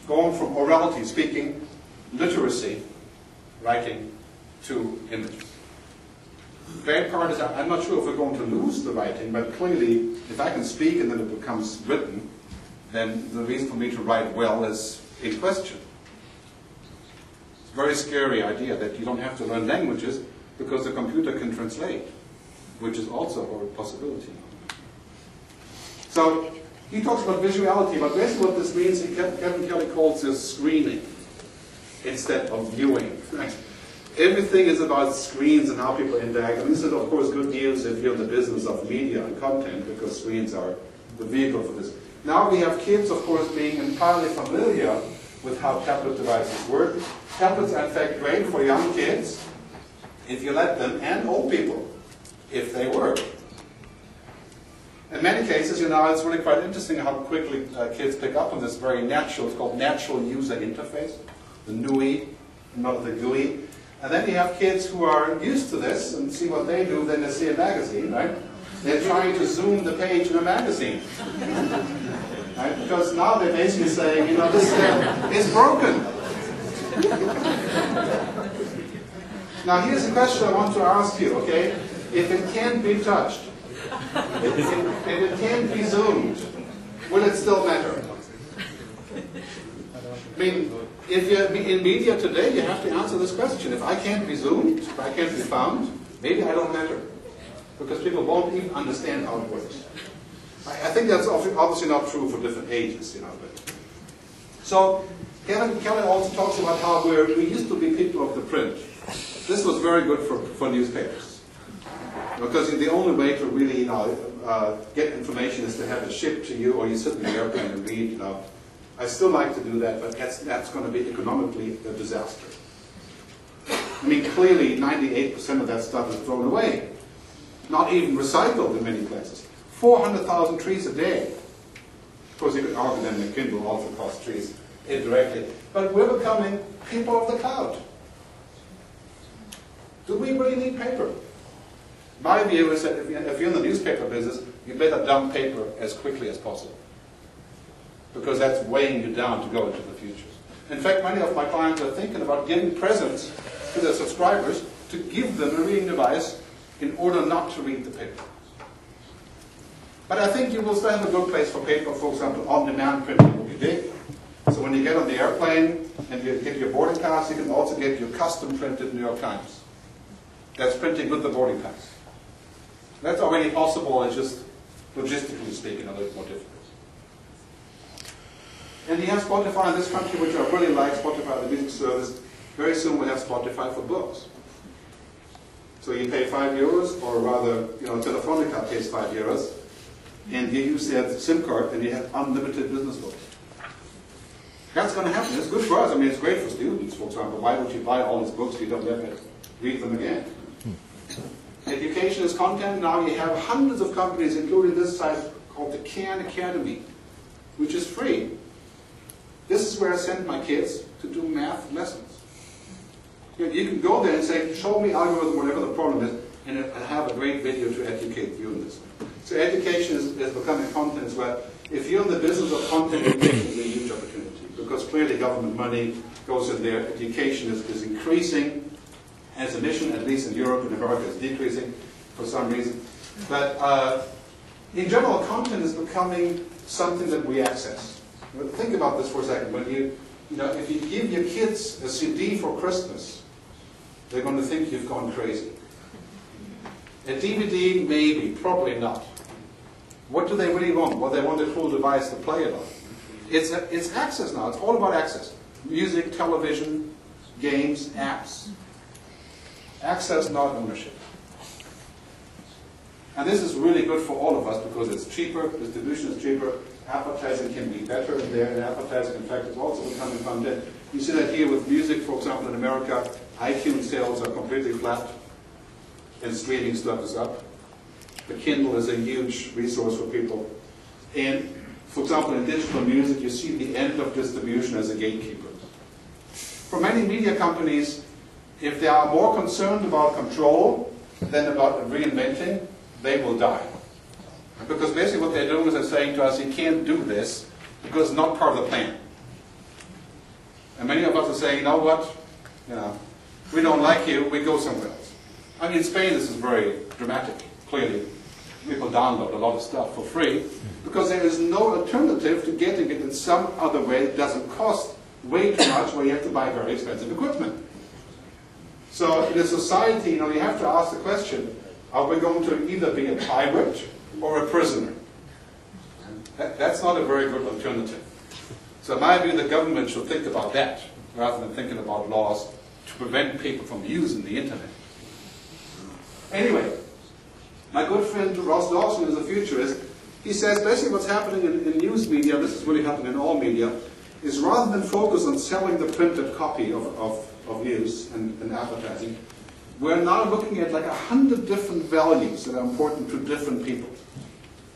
going from orality, speaking, literacy, writing, to images. The bad part is I'm not sure if we're going to lose the writing, but clearly if I can speak and then it becomes written, then the reason for me to write well is in question. It's a very scary idea that you don't have to learn languages because the computer can translate, which is also a possibility. So he talks about visuality, but basically what this means, Kevin Kelly calls this screening instead of viewing. Everything is about screens and how people interact. And this is, of course, good news if you're in the business of media and content, because screens are the vehicle for this. Now we have kids, of course, being entirely familiar with how tablet devices work. Tablets are, in fact, great for young kids, if you let them, and old people, if they work. In many cases, you know, it's really quite interesting how quickly kids pick up on this very natural, it's called natural user interface, the NUI, not the GUI. And then you have kids who are used to this and see what they do, then they see a magazine, right? They're trying to zoom the page in a magazine. Right? Because now they're basically saying, you know, this is broken. Now here's a question I want to ask you, okay? If it can't be touched, if it can't be zoomed, will it still matter? I mean, if you're in media today, you have to answer this question. If I can't be zoomed, if I can't be found, maybe I don't matter. Because people won't even understand how it works. I think that's obviously not true for different ages, you know. But. So, Kevin Kelly also talks about how we used to be people of the print. This was very good for newspapers. Because the only way to really, you know, get information is to have it shipped to you, or you sit in the airplane and read, you know. I still like to do that, but that's going to be economically a disaster. I mean, clearly 98% of that stuff is thrown away. Not even recycled in many places. 400,000 trees a day. Of course, you could argue then the Kindle also costs trees indirectly. But we're becoming people of the cloud. Do we really need paper? My view is that if you're in the newspaper business, you better dump paper as quickly as possible. Because that's weighing you down to go into the future. In fact, many of my clients are thinking about giving presents to their subscribers to give them a reading device in order not to read the paper. But I think you will still have a good place for paper. For example, on-demand printing will be big. So when you get on the airplane and you get your boarding pass, you can also get your custom-printed New York Times. That's printing with the boarding pass. That's already possible, it's just logistically speaking a little more difficult. And you have Spotify in this country, which I really like, Spotify, the music service. Very soon we'll have Spotify for books. So you pay €5, or rather, you know, Telefonica pays €5, and you use their SIM card, and you have unlimited business books. That's going to happen. It's good for us. I mean, it's great for students, for example. Why would you buy all these books if you don't ever read them again? Education is content. Now you have hundreds of companies, including this site called the Khan Academy, which is free. This is where I send my kids to do math lessons. You can go there and say, show me algorithm, whatever the problem is, and I have a great video to educate you in this. So education is becoming content as well. If you're in the business of content education, it's a huge opportunity, because clearly government money goes in there. Education is increasing as a mission, at least in Europe and America, it's decreasing for some reason. But in general, content is becoming something that we access. But think about this for a second. When if you give your kids a CD for Christmas, they're going to think you've gone crazy. A DVD, maybe, probably not. What do they really want? Well, they want a cool device to play it on. It's access now. It's all about access. Music, television, games, apps. Access, not ownership. And this is really good for all of us because it's cheaper, distribution is cheaper, advertising can be better there, and advertising, in fact, is also becoming content. You see that here with music, for example, in America, iTunes sales are completely flat, and streaming stuff is up. The Kindle is a huge resource for people. And, for example, in digital music, you see the end of distribution as a gatekeeper. For many media companies, if they are more concerned about control than about reinventing, they will die. Because basically what they're doing is they're saying to us, you can't do this because it's not part of the plan. And many of us are saying, you know what, we don't like you, we go somewhere else. I mean, in Spain this is very dramatic, clearly. People download a lot of stuff for free because there is no alternative to getting it in some other way that doesn't cost way too much, where you have to buy very expensive equipment. So in a society, you have to ask the question, are we going to either be a pirate or a prisoner? That's not a very good alternative. So in my view, the government should think about that, rather than thinking about laws to prevent people from using the internet. Anyway, my good friend Ross Dawson is a futurist. He says basically what's happening in news media, this is really happening in all media, is rather than focus on selling the printed copy of news and advertising, we're now looking at like 100 different values that are important to different people.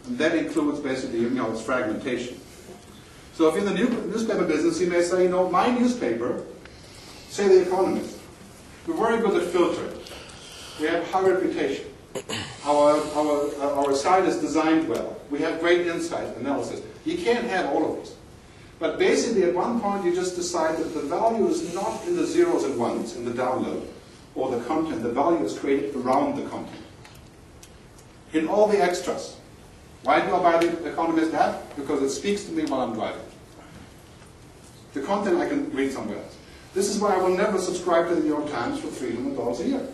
And that includes basically, its fragmentation. So if you're in the newspaper business, you may say, my newspaper, say The Economist, we're very good at filtering. We have high reputation. Our site is designed well. We have great insight analysis. You can't have all of these. But basically, at one point, you just decide that the value is not in the zeros and ones, in the download, or the content. The value is created around the content. In all the extras. Why do I buy the Economist app? Because it speaks to me while I'm driving. The content I can read somewhere else. This is why I will never subscribe to the New York Times for $300 a year.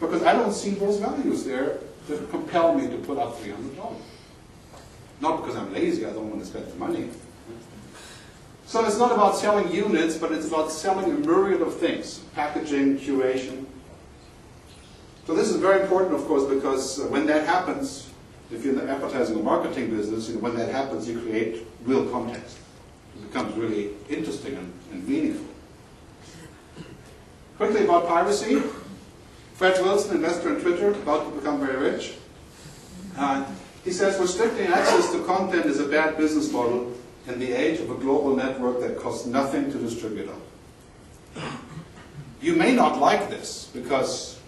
Because I don't see those values there that compel me to put up $300. Not because I'm lazy, I don't want to spend the money. So it's not about selling units, but it's about selling a myriad of things. Packaging, curation. So this is very important, of course, because when that happens, if you're in the advertising or marketing business, when that happens, you create real context. It becomes really interesting and meaningful. Quickly about piracy. Fred Wilson, investor in Twitter, about to become very rich. He says, restricting access to content is a bad business model in the age of a global network that costs nothing to distribute on. You may not like this, because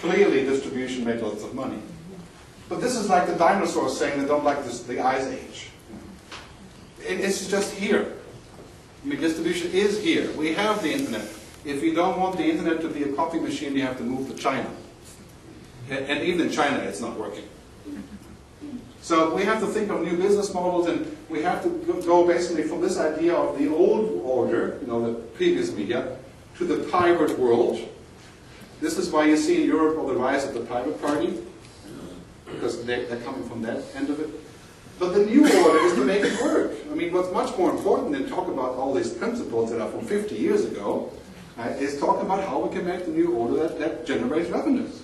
clearly distribution made lots of money. But this is like the dinosaurs saying they don't like the Ice Age. It's just here. I mean, distribution is here. We have the internet. If you don't want the internet to be a copy machine, you have to move to China. And even in China, it's not working. So we have to think of new business models, and we have to go basically from this idea of the old order, the previous media, to the pirate world. This is why you see in Europe all the rise of the pirate party, because they're coming from that end of it. But the new order is to make it work. I mean, what's much more important than talk about all these principles that are from 50 years ago, is talk about how we can make the new order that generates revenues.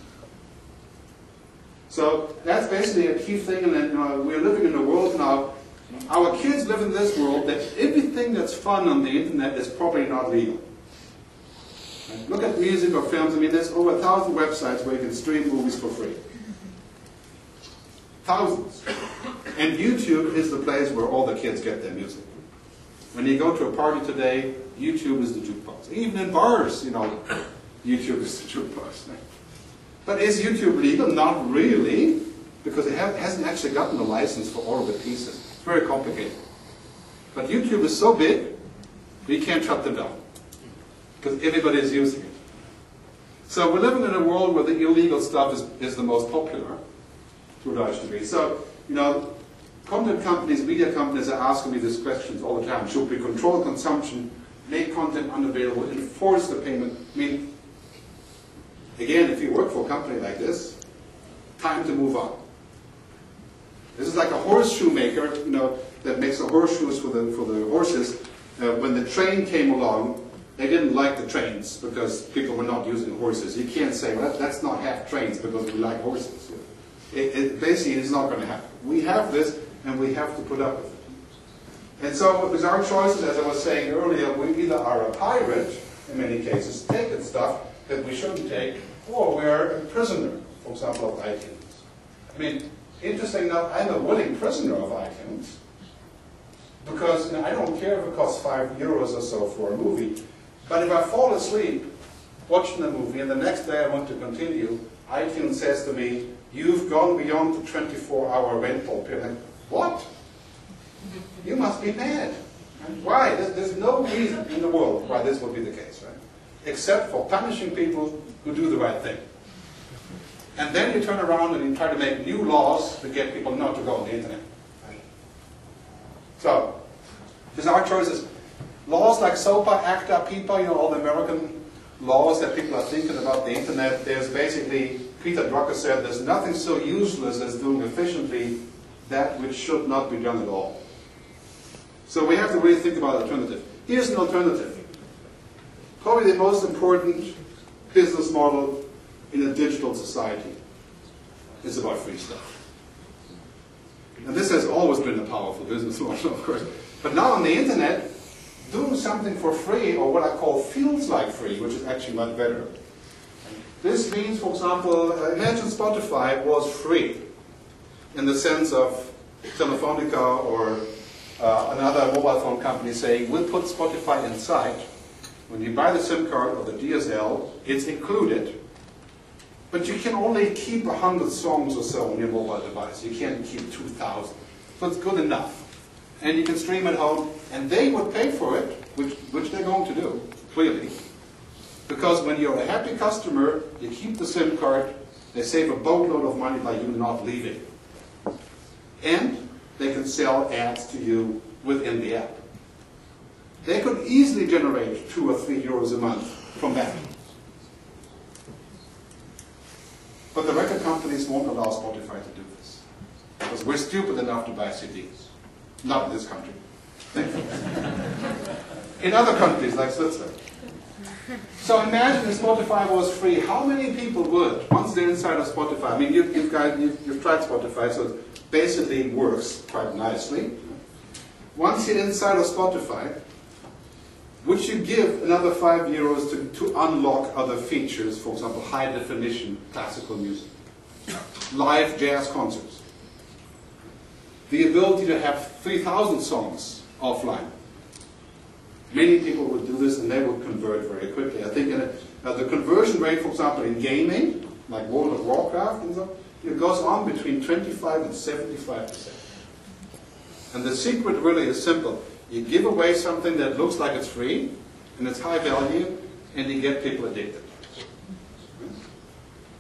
So that's basically a key thing, and then we're living in a world now, our kids live in this world that everything that's fun on the internet is probably not legal. Look at music or films. I mean, there's over 1,000 websites where you can stream movies for free. Thousands. And YouTube is the place where all the kids get their music. When you go to a party today, YouTube is the jukebox. Even in bars, YouTube is the jukebox. But is YouTube legal? Not really, because it hasn't actually gotten a license for all of the pieces. It's very complicated. But YouTube is so big, we can't shut them down, because everybody is using it. So we're living in a world where the illegal stuff is the most popular, to a large degree. So, content companies, media companies are asking me these questions all the time. Should we control consumption, make content unavailable, enforce the payment? I mean, again, if you work for a company like this, time to move on. This is like a horseshoe maker, you know, that makes the horseshoes for the horses. When the train came along, they didn't like the trains because people were not using horses. You can't say, well, let's not have trains because we like horses. Basically, it's not going to happen. We have this, and we have to put up with it. And so, with our choices, as I was saying earlier, we either are a pirate, in many cases, taking stuff that we shouldn't take, or we're a prisoner, for example, of iTunes. I mean, interesting enough, I'm a willing prisoner of iTunes, because you know, I don't care if it costs €5 or so for a movie, but if I fall asleep watching the movie and the next day I want to continue, iTunes says to me, you've gone beyond the 24-hour rental period. Like, what? You must be mad. Why? There's no reason in the world why this would be the case, right? Except for punishing people who do the right thing. And then you turn around and you try to make new laws to get people not to go on the internet. Right? So, these are our choices. Laws like SOPA, ACTA, PIPA, you know, all the American laws that people are thinking about the internet, there's basically, Peter Drucker said, there's nothing so useless as doing efficiently that which should not be done at all. So we have to really think about alternative. Here's an alternative. Probably the most important business model in a digital society is about free stuff. And this has always been a powerful business model, of course. But now on the internet, doing something for free, or what I call feels like free, which is actually much better. This means, for example, imagine Spotify was free in the sense of Telefonica or another mobile phone company saying, we'll put Spotify inside. When you buy the SIM card or the DSL, it's included. But you can only keep 100 songs or so on your mobile device. You can't keep 2,000. So it's good enough. And you can stream at home, and they would pay for it, which they're going to do, clearly. Because when you're a happy customer, you keep the SIM card, they save a boatload of money by you not leaving. And they can sell ads to you within the app. They could easily generate 2 or 3 euros a month from that. But the record companies won't allow Spotify to do this. Because we're stupid enough to buy CDs. Not in this country. In other countries like Switzerland. So imagine if Spotify was free. How many people would, once they're inside of Spotify, I mean, you've tried Spotify, so it basically works quite nicely. Once you're inside of Spotify, would you give another 5 euros to unlock other features, for example, high definition classical music, live jazz concerts, the ability to have 3,000 songs offline? Many people would do this and they would convert very quickly. I think the conversion rate, for example, in gaming, like World of Warcraft and so, it goes on between 25 and 75%. And the secret really is simple. You give away something that looks like it's free, and it's high value, and you get people addicted.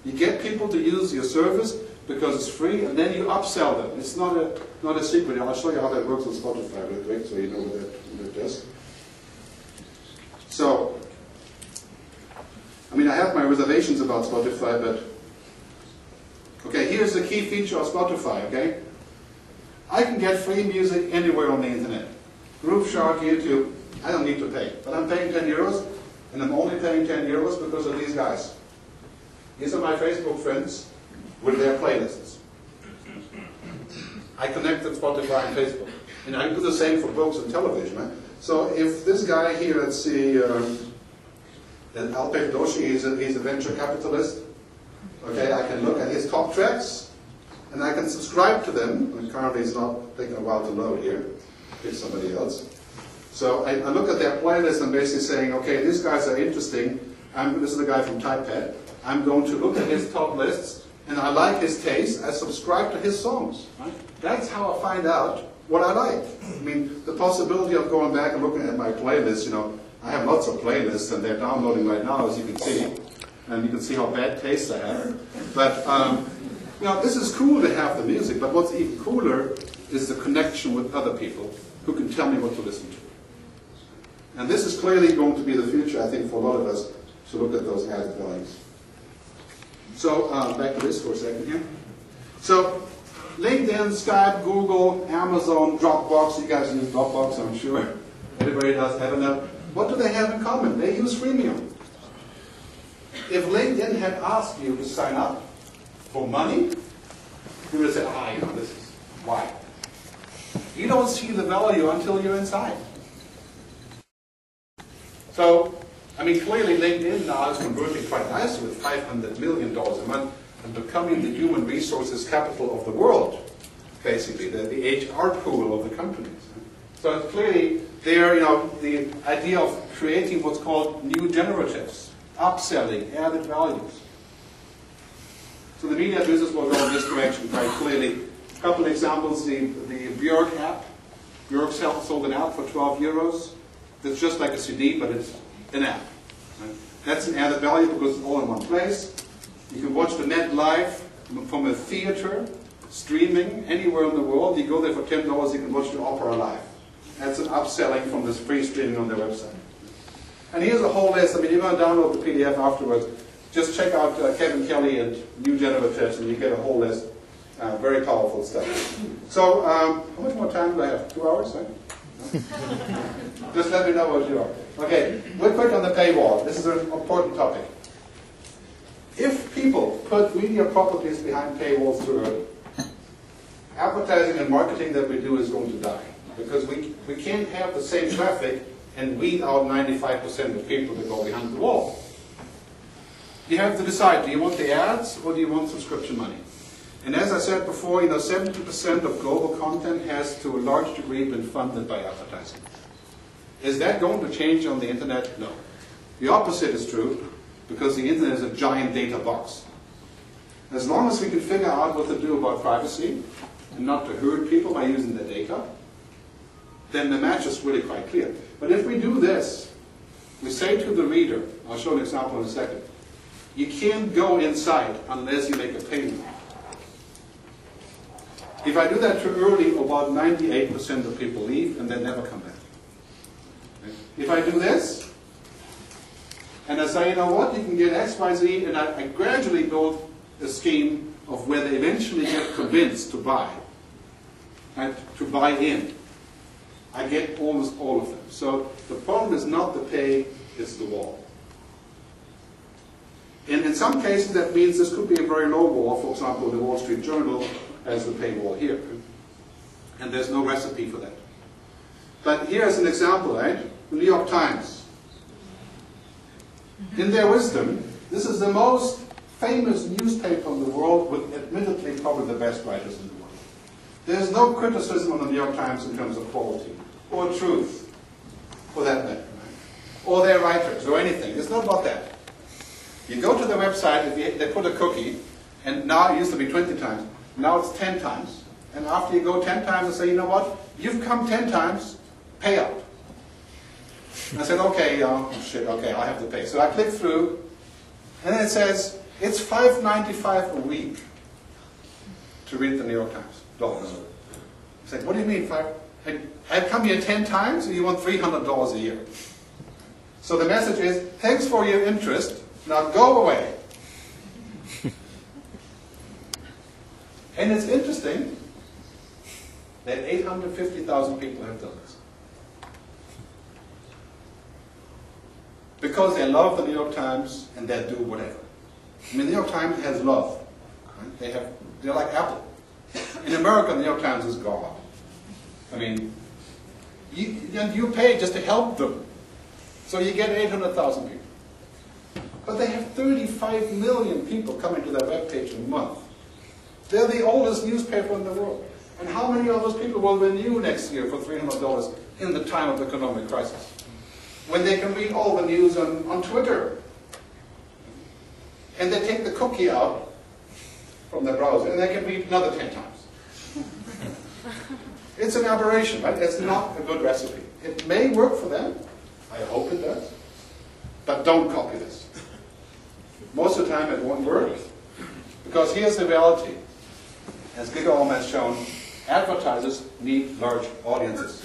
You get people to use your service because it's free, and then you upsell them. It's not a secret. I'll show you how that works on Spotify real quick, so you know what that does. So, I mean, I have my reservations about Spotify, but okay, here's the key feature of Spotify, okay? I can get free music anywhere on the internet. Groove Shark, YouTube, I don't need to pay. But I'm paying 10 euros, and I'm only paying 10 euros because of these guys. These are my Facebook friends with their playlists. I connected Spotify and Facebook. And I do the same for books and television. Right? So if this guy here, let's see, Alpek Doshi, he's a venture capitalist. Okay, I can look at his top tracks, and I can subscribe to them. And currently it's not taking a while to load here. Pick somebody else. So I look at their playlist and basically saying, okay, these guys are interesting. This is the guy from TypePad. I'm going to look at his top lists, and I like his taste. I subscribe to his songs. Right? That's how I find out what I like. I mean, the possibility of going back and looking at my playlist, you know, I have lots of playlists, and they're downloading right now, as you can see. And you can see how bad taste I have. But, you know, this is cool to have the music, but what's even cooler is the connection with other people who can tell me what to listen to. And this is clearly going to be the future, I think, for a lot of us to look at those added values. So back to this for a second here. So LinkedIn, Skype, Google, Amazon, Dropbox. You guys use Dropbox, I'm sure. Everybody does. I don't know. What do they have in common? They use freemium. If LinkedIn had asked you to sign up for money, you would have said, this is why. You don't see the value until you're inside. So, I mean, clearly LinkedIn now is converting quite nicely with $500 million a month and becoming the human resources capital of the world, basically, the HR pool of the companies. So clearly, there, the idea of creating what's called new generatives, upselling, added values. So the media business will go in this direction quite clearly. A couple of examples, the Björk app. Björk sold an app for 12 euros. It's just like a CD, but it's an app. Right? That's an added value because it's all in one place. You can watch the net live from a theater, streaming anywhere in the world. You go there for $10, you can watch the opera live. That's an upselling from this free streaming on their website. And here's a whole list. I mean, you're going to download the PDF afterwards. Just check out Kevin Kelly and New Generatives, and you get a whole list. Very powerful stuff. So, how much more time do I have? 2 hours? Right? Just let me know what you are. Okay, real quick on the paywall. This is an important topic. If people put media properties behind paywalls too early, advertising and marketing that we do is going to die. Because we can't have the same traffic and weed out 95% of people that go behind the wall. You have to decide, do you want the ads or do you want subscription money? And as I said before, 70% of global content has to a large degree been funded by advertising. Is that going to change on the internet? No. The opposite is true, because the internet is a giant data box. As long as we can figure out what to do about privacy and not to hurt people by using the data, then the match is really quite clear. But if we do this, we say to the reader, I'll show an example in a second, you can't go inside unless you make a payment. If I do that too early, about 98% of people leave and they never come back. If I do this, and I say, you know what, you can get X, Y, Z, and I gradually build a scheme of where they eventually get convinced to buy, and to buy in. I get almost all of them. So the problem is not the pay, it's the wall. And in some cases that means this could be a very low wall. For example, the Wall Street Journal has the paywall here. And there's no recipe for that. But here's an example, right? The New York Times. In their wisdom, this is the most famous newspaper in the world with admittedly probably the best writers in the world. There's no criticism on the New York Times in terms of quality or truth, for that matter, right? Or their writers or anything. It's not about that. You go to their website, they put a cookie, and now it used to be 20 times. Now it's 10 times. And after you go 10 times, they say, you know what? You've come 10 times, pay out. And I said, okay, shit, okay, I have to pay. So I click through, and then it says, it's $5.95 a week to read the New York Times, dollars. I said, what do you mean, I've come here 10 times, and you want $300 a year. So the message is, thanks for your interest, now go away. And it's interesting that 850,000 people have done this. Because they love the New York Times and they do whatever. I mean, the New York Times has love. Right? They're like Apple. In America, the New York Times is God. I mean, you pay just to help them. So you get 800,000 people. But they have 35 million people coming to their webpage a month. They're the oldest newspaper in the world. And how many of those people will renew next year for $300 in the time of economic crisis? When they can read all the news on Twitter. And they take the cookie out from their browser and they can read another 10 times. It's an aberration, right? It's not a good recipe. It may work for them. I hope it does. But don't copy this. Most of the time it won't work. Because here's the reality. As Gerd has shown, Advertisers need large audiences.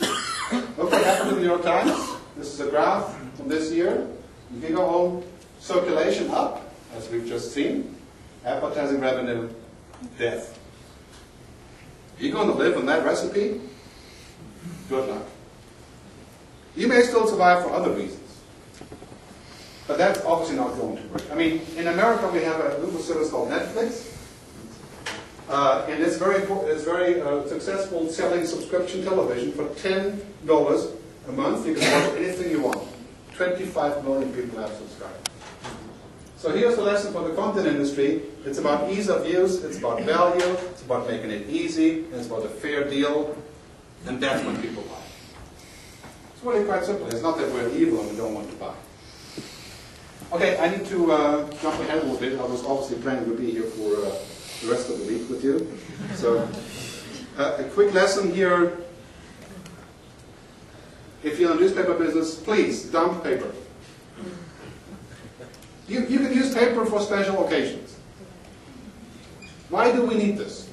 Look what happened in the New York Times. This is a graph from this year. You can go home, circulation up, as we've just seen. Advertising revenue, death. Are you going to live on that recipe? Good luck. You may still survive for other reasons. But that's obviously not going to work. I mean, in America we have a little service called Netflix. And it's very successful selling subscription television for $10 a month. You can watch anything you want. 25 million people have subscribed. So here's the lesson for the content industry. It's about ease of use, it's about value, it's about making it easy, and it's about a fair deal, and that's when people buy. It's really quite simple. It's not that we're evil and we don't want to buy. Okay, I need to jump ahead a little bit. I was obviously planning to be here for the rest of the week with you. So, a quick lesson here. If you're in the newspaper business, please dump paper. You can use paper for special occasions. Why do we need this?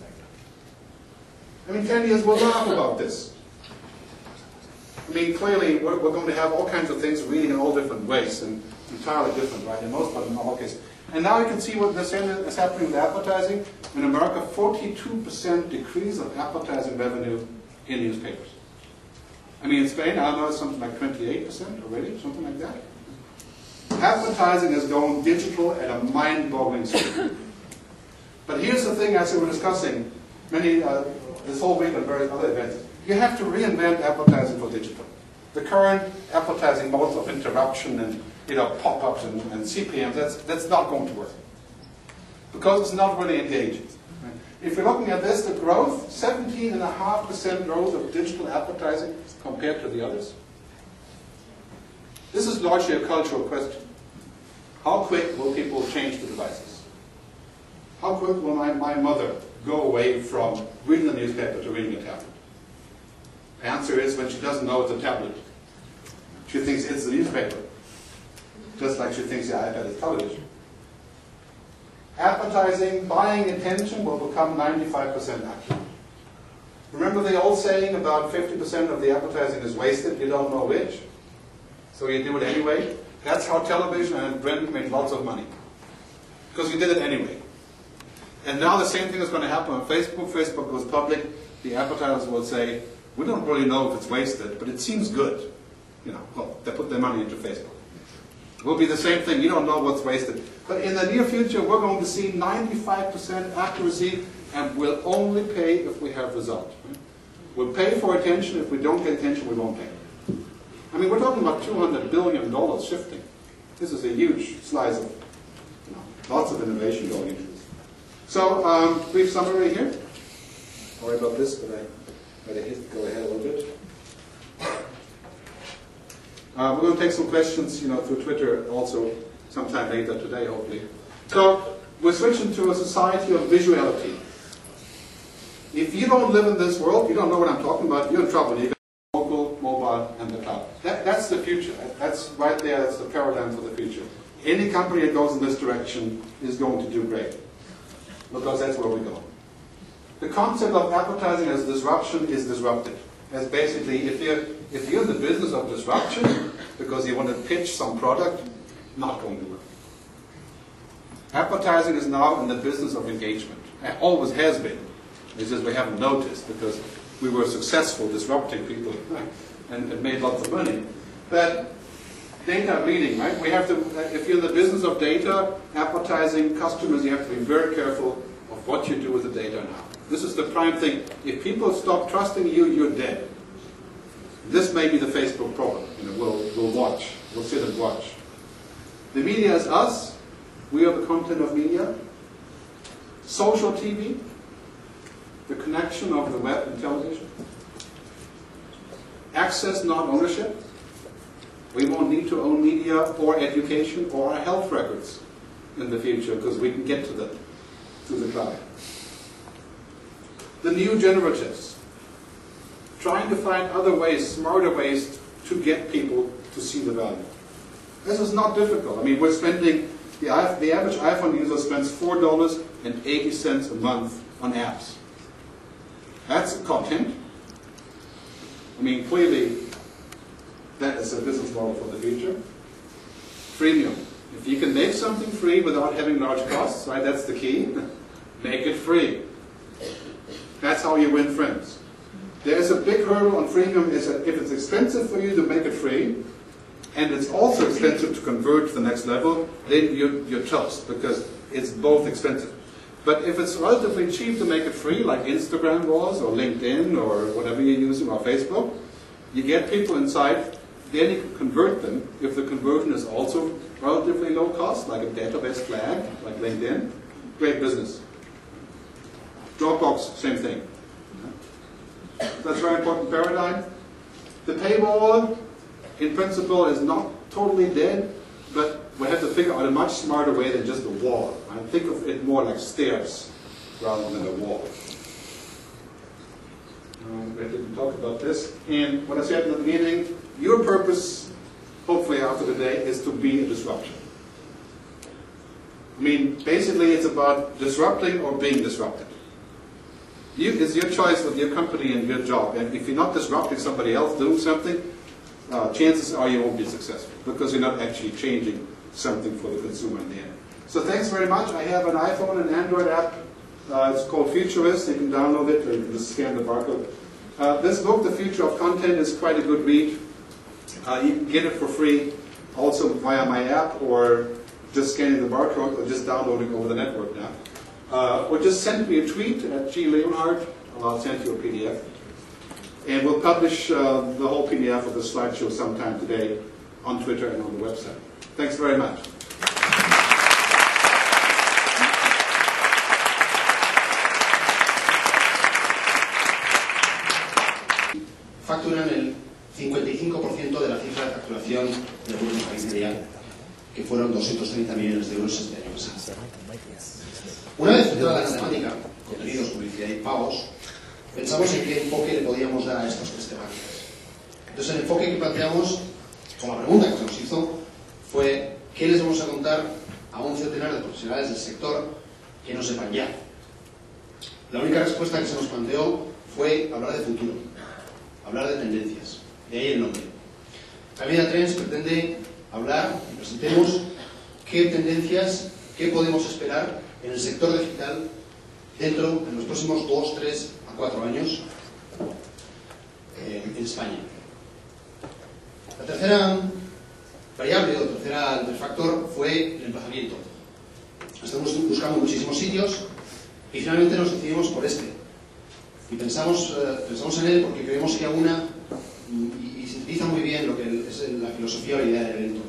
I mean, 10 years we'll laugh about this. I mean, clearly we're going to have all kinds of things reading in all different ways and entirely different, right? In most, but in all cases. And now you can see what the same is happening with advertising. In America, 42% decrease of advertising revenue in newspapers. I mean, in Spain, I don't know, it's something like 28% already, something like that. Advertising is going digital at a mind-boggling speed. But here's the thing, as we were discussing this whole week and various other events, you have to reinvent advertising for digital. The current advertising modes of interruption and pop-ups and CPMs, that's not going to work. Because it's not really engaging. Right? If you're looking at this, the growth, 17.5% growth of digital advertising compared to the others. This is largely a cultural question. How quick will people change the devices? How quick will my mother go away from reading the newspaper to reading a tablet? The answer is when she doesn't know it's a tablet. She thinks it's the newspaper. Just like she thinks the iPad is television. Advertising, buying attention will become 95% accurate. Remember the old saying about 50% of the advertising is wasted, you don't know which? So you do it anyway. That's how television and print made lots of money. Because you did it anyway. And now the same thing is going to happen on Facebook. Facebook goes public. The advertisers will say, we don't really know if it's wasted, but it seems good. Well, they put their money into Facebook. It will be the same thing. You don't know what's wasted. But in the near future, we're going to see 95% accuracy, and we'll only pay if we have results. Right? We'll pay for attention. If we don't get attention, we won't pay. I mean, we're talking about $200 billion shifting. This is a huge slice of, lots of innovation going into this. So, brief summary here. Sorry about this, but I better go ahead a little bit. We're going to take some questions, through Twitter also sometime later today, hopefully. So, we're switching to a society of visuality. If you don't live in this world, you don't know what I'm talking about, you're in trouble. You got local, mobile, and the cloud. That's the future. That's right there. That's the paradigm for the future. Any company that goes in this direction is going to do great, because that's where we go. The concept of advertising as disruption is disrupted. As basically, if you're in the business of disruption because you want to pitch some product, not going to work. Advertising is now in the business of engagement. It always has been. It's just we haven't noticed because we were successful disrupting people and it made lots of money. But data reading, right? We have to, if you're in the business of data, advertising, customers, you have to be very careful of what you do with the data now. This is the prime thing. If people stop trusting you, you're dead. This may be the Facebook problem. We'll watch. We'll sit and watch. The media is us. We are the content of media. Social TV. The connection of the web and television. Access, not ownership. We won't need to own media or education or our health records in the future because we can get to them through the cloud. The new generatives. Trying to find other ways, smarter ways to get people to see the value. This is not difficult. I mean, we're spending, the average iPhone user spends $4.80 a month on apps. That's content. I mean, clearly, that is a business model for the future. Freemium. If you can make something free without having large costs, right, that's the key. Make it free. That's how you win friends. There's a big hurdle on freemium is that if it's expensive for you to make it free, and it's also expensive to convert to the next level, then you're toast, because it's both expensive. But if it's relatively cheap to make it free, like Instagram was, or LinkedIn, or whatever you're using, or Facebook, you get people inside, then you can convert them. If the conversion is also relatively low cost, like a database flag, like LinkedIn, great business. Dropbox, same thing. That's a very important paradigm. The paywall, in principle, is not totally dead, but we have to figure out a much smarter way than just a wall. Right? Think of it more like stairs rather than a wall. We didn't talk about this. And what I said in the beginning, your purpose, hopefully after today, is to be a disruption. I mean, basically it's about disrupting or being disrupted. It's your choice with your company and your job. And if you're not disrupting somebody else doing something, chances are you won't be successful, because you're not actually changing something for the consumer in the end. So thanks very much. I have an iPhone and Android app. It's called Futurist. You can download it, or you can just scan the barcode. This book, The Future of Content, is quite a good read. You can get it for free also via my app, or just scanning the barcode, or just downloading over the network now. Or just send me a tweet at Leonhard, and I'll send you a PDF. And we'll publish the whole PDF of the slideshow sometime today on Twitter and on the website. Thanks very much. Facturan el 55% de la cifra de facturación del grupo hi.media, que fueron 230 millones de euros este año pasado. Una vez centrada la matemática, contenidos, publicidad y pagos, pensamos en qué enfoque le podíamos dar a estas tres temáticas. Entonces el enfoque que planteamos, con la pregunta que se nos hizo, fue ¿qué les vamos a contar a un centenar de profesionales del sector que no sepan ya? La única respuesta que se nos planteó fue hablar de futuro, hablar de tendencias, de ahí el nombre. hi.media Trends pretende hablar y presentemos qué tendencias, qué podemos esperar en el sector digital dentro de los próximos 2, 3 a 4 años en España. La tercera variable o tercer factor fue el emplazamiento. Estamos buscando muchísimos sitios y finalmente nos decidimos por este. Y pensamos en él porque creemos que aúna y sintetiza muy bien lo que es la filosofía o la idea del evento.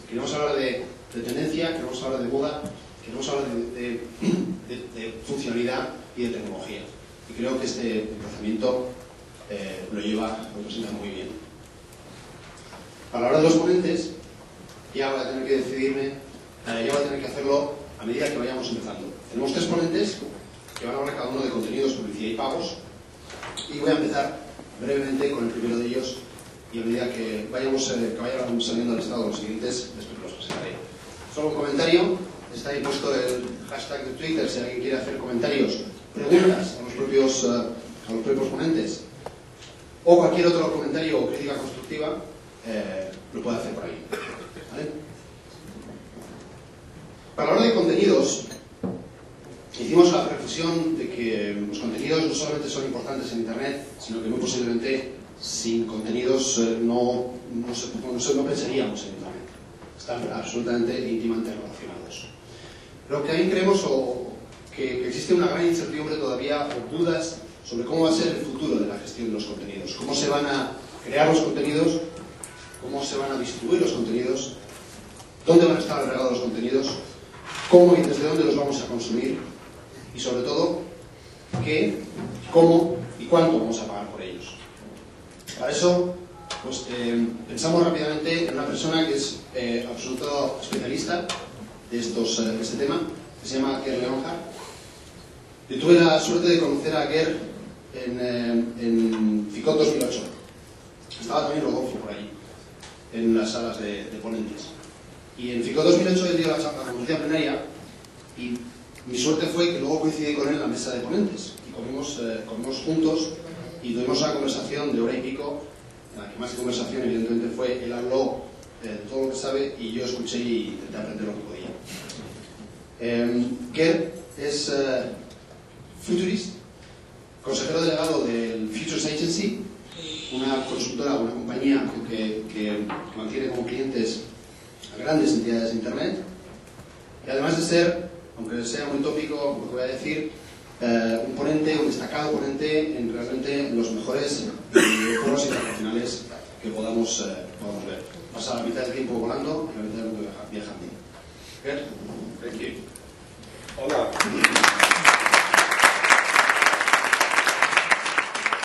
Queremos hablar de tendencia, queremos hablar de moda, queremos hablar de funcionalidad y de tecnología. Y creo que este emplazamiento lo presenta muy bien. Para hablar de los ponentes, ya voy a tener que decidirme, ya voy a tener que hacerlo a medida que vayamos empezando. Tenemos 3 ponentes que van a hablar cada uno de contenidos, publicidad y pagos. Y voy a empezar brevemente con el primero de ellos, y a medida que vayan saliendo al estado los siguientes, después los presentaré. Solo un comentario, está ahí puesto el hashtag de Twitter, si alguien quiere hacer comentarios, preguntas a los propios ponentes, o cualquier otro comentario o crítica constructiva, lo puede hacer por ahí. ¿Vale? Para hablar de contenidos, hicimos la reflexión de que los contenidos no solamente son importantes en Internet, sino que muy posiblemente sin contenidos no pensaríamos en Internet. Están absolutamente íntimamente relacionados. Pero también creemos que existe una gran incertidumbre todavía, o dudas sobre cómo va a ser el futuro de la gestión de los contenidos, cómo se van a crear los contenidos, cómo se van a distribuir los contenidos, dónde van a estar agregados los contenidos, cómo y desde dónde los vamos a consumir, y sobre todo, qué, cómo y cuánto vamos a pagar por ellos. Para eso, pues, pensamos rápidamente en una persona que es absoluto especialista de este tema, que se llama Gerd Leonhard. Yo tuve la suerte de conocer a Gerd en FICOT 2008. Estaba también Rodolfo por allí, en las salas de ponentes. Y en FICOT 2008 él dio la conferencia plenaria, y mi suerte fue que luego coincidí con él en la mesa de ponentes y comimos juntos y tuvimos una conversación de hora y pico, en la que más que conversación evidentemente fue, él habló de todo lo que sabe y yo escuché y intenté aprender lo que podía. Gerd es futurist, consejero delegado del Futures Agency, una consultora, una compañía que mantiene como clientes a grandes entidades de Internet, y además de ser, aunque sea muy tópico lo que voy a decir, un destacado ponente en realmente los mejores foros internacionales que podamos ver. Pasa la mitad del tiempo volando y la mitad del tiempo viajando. Gerd. Thank you. Hola.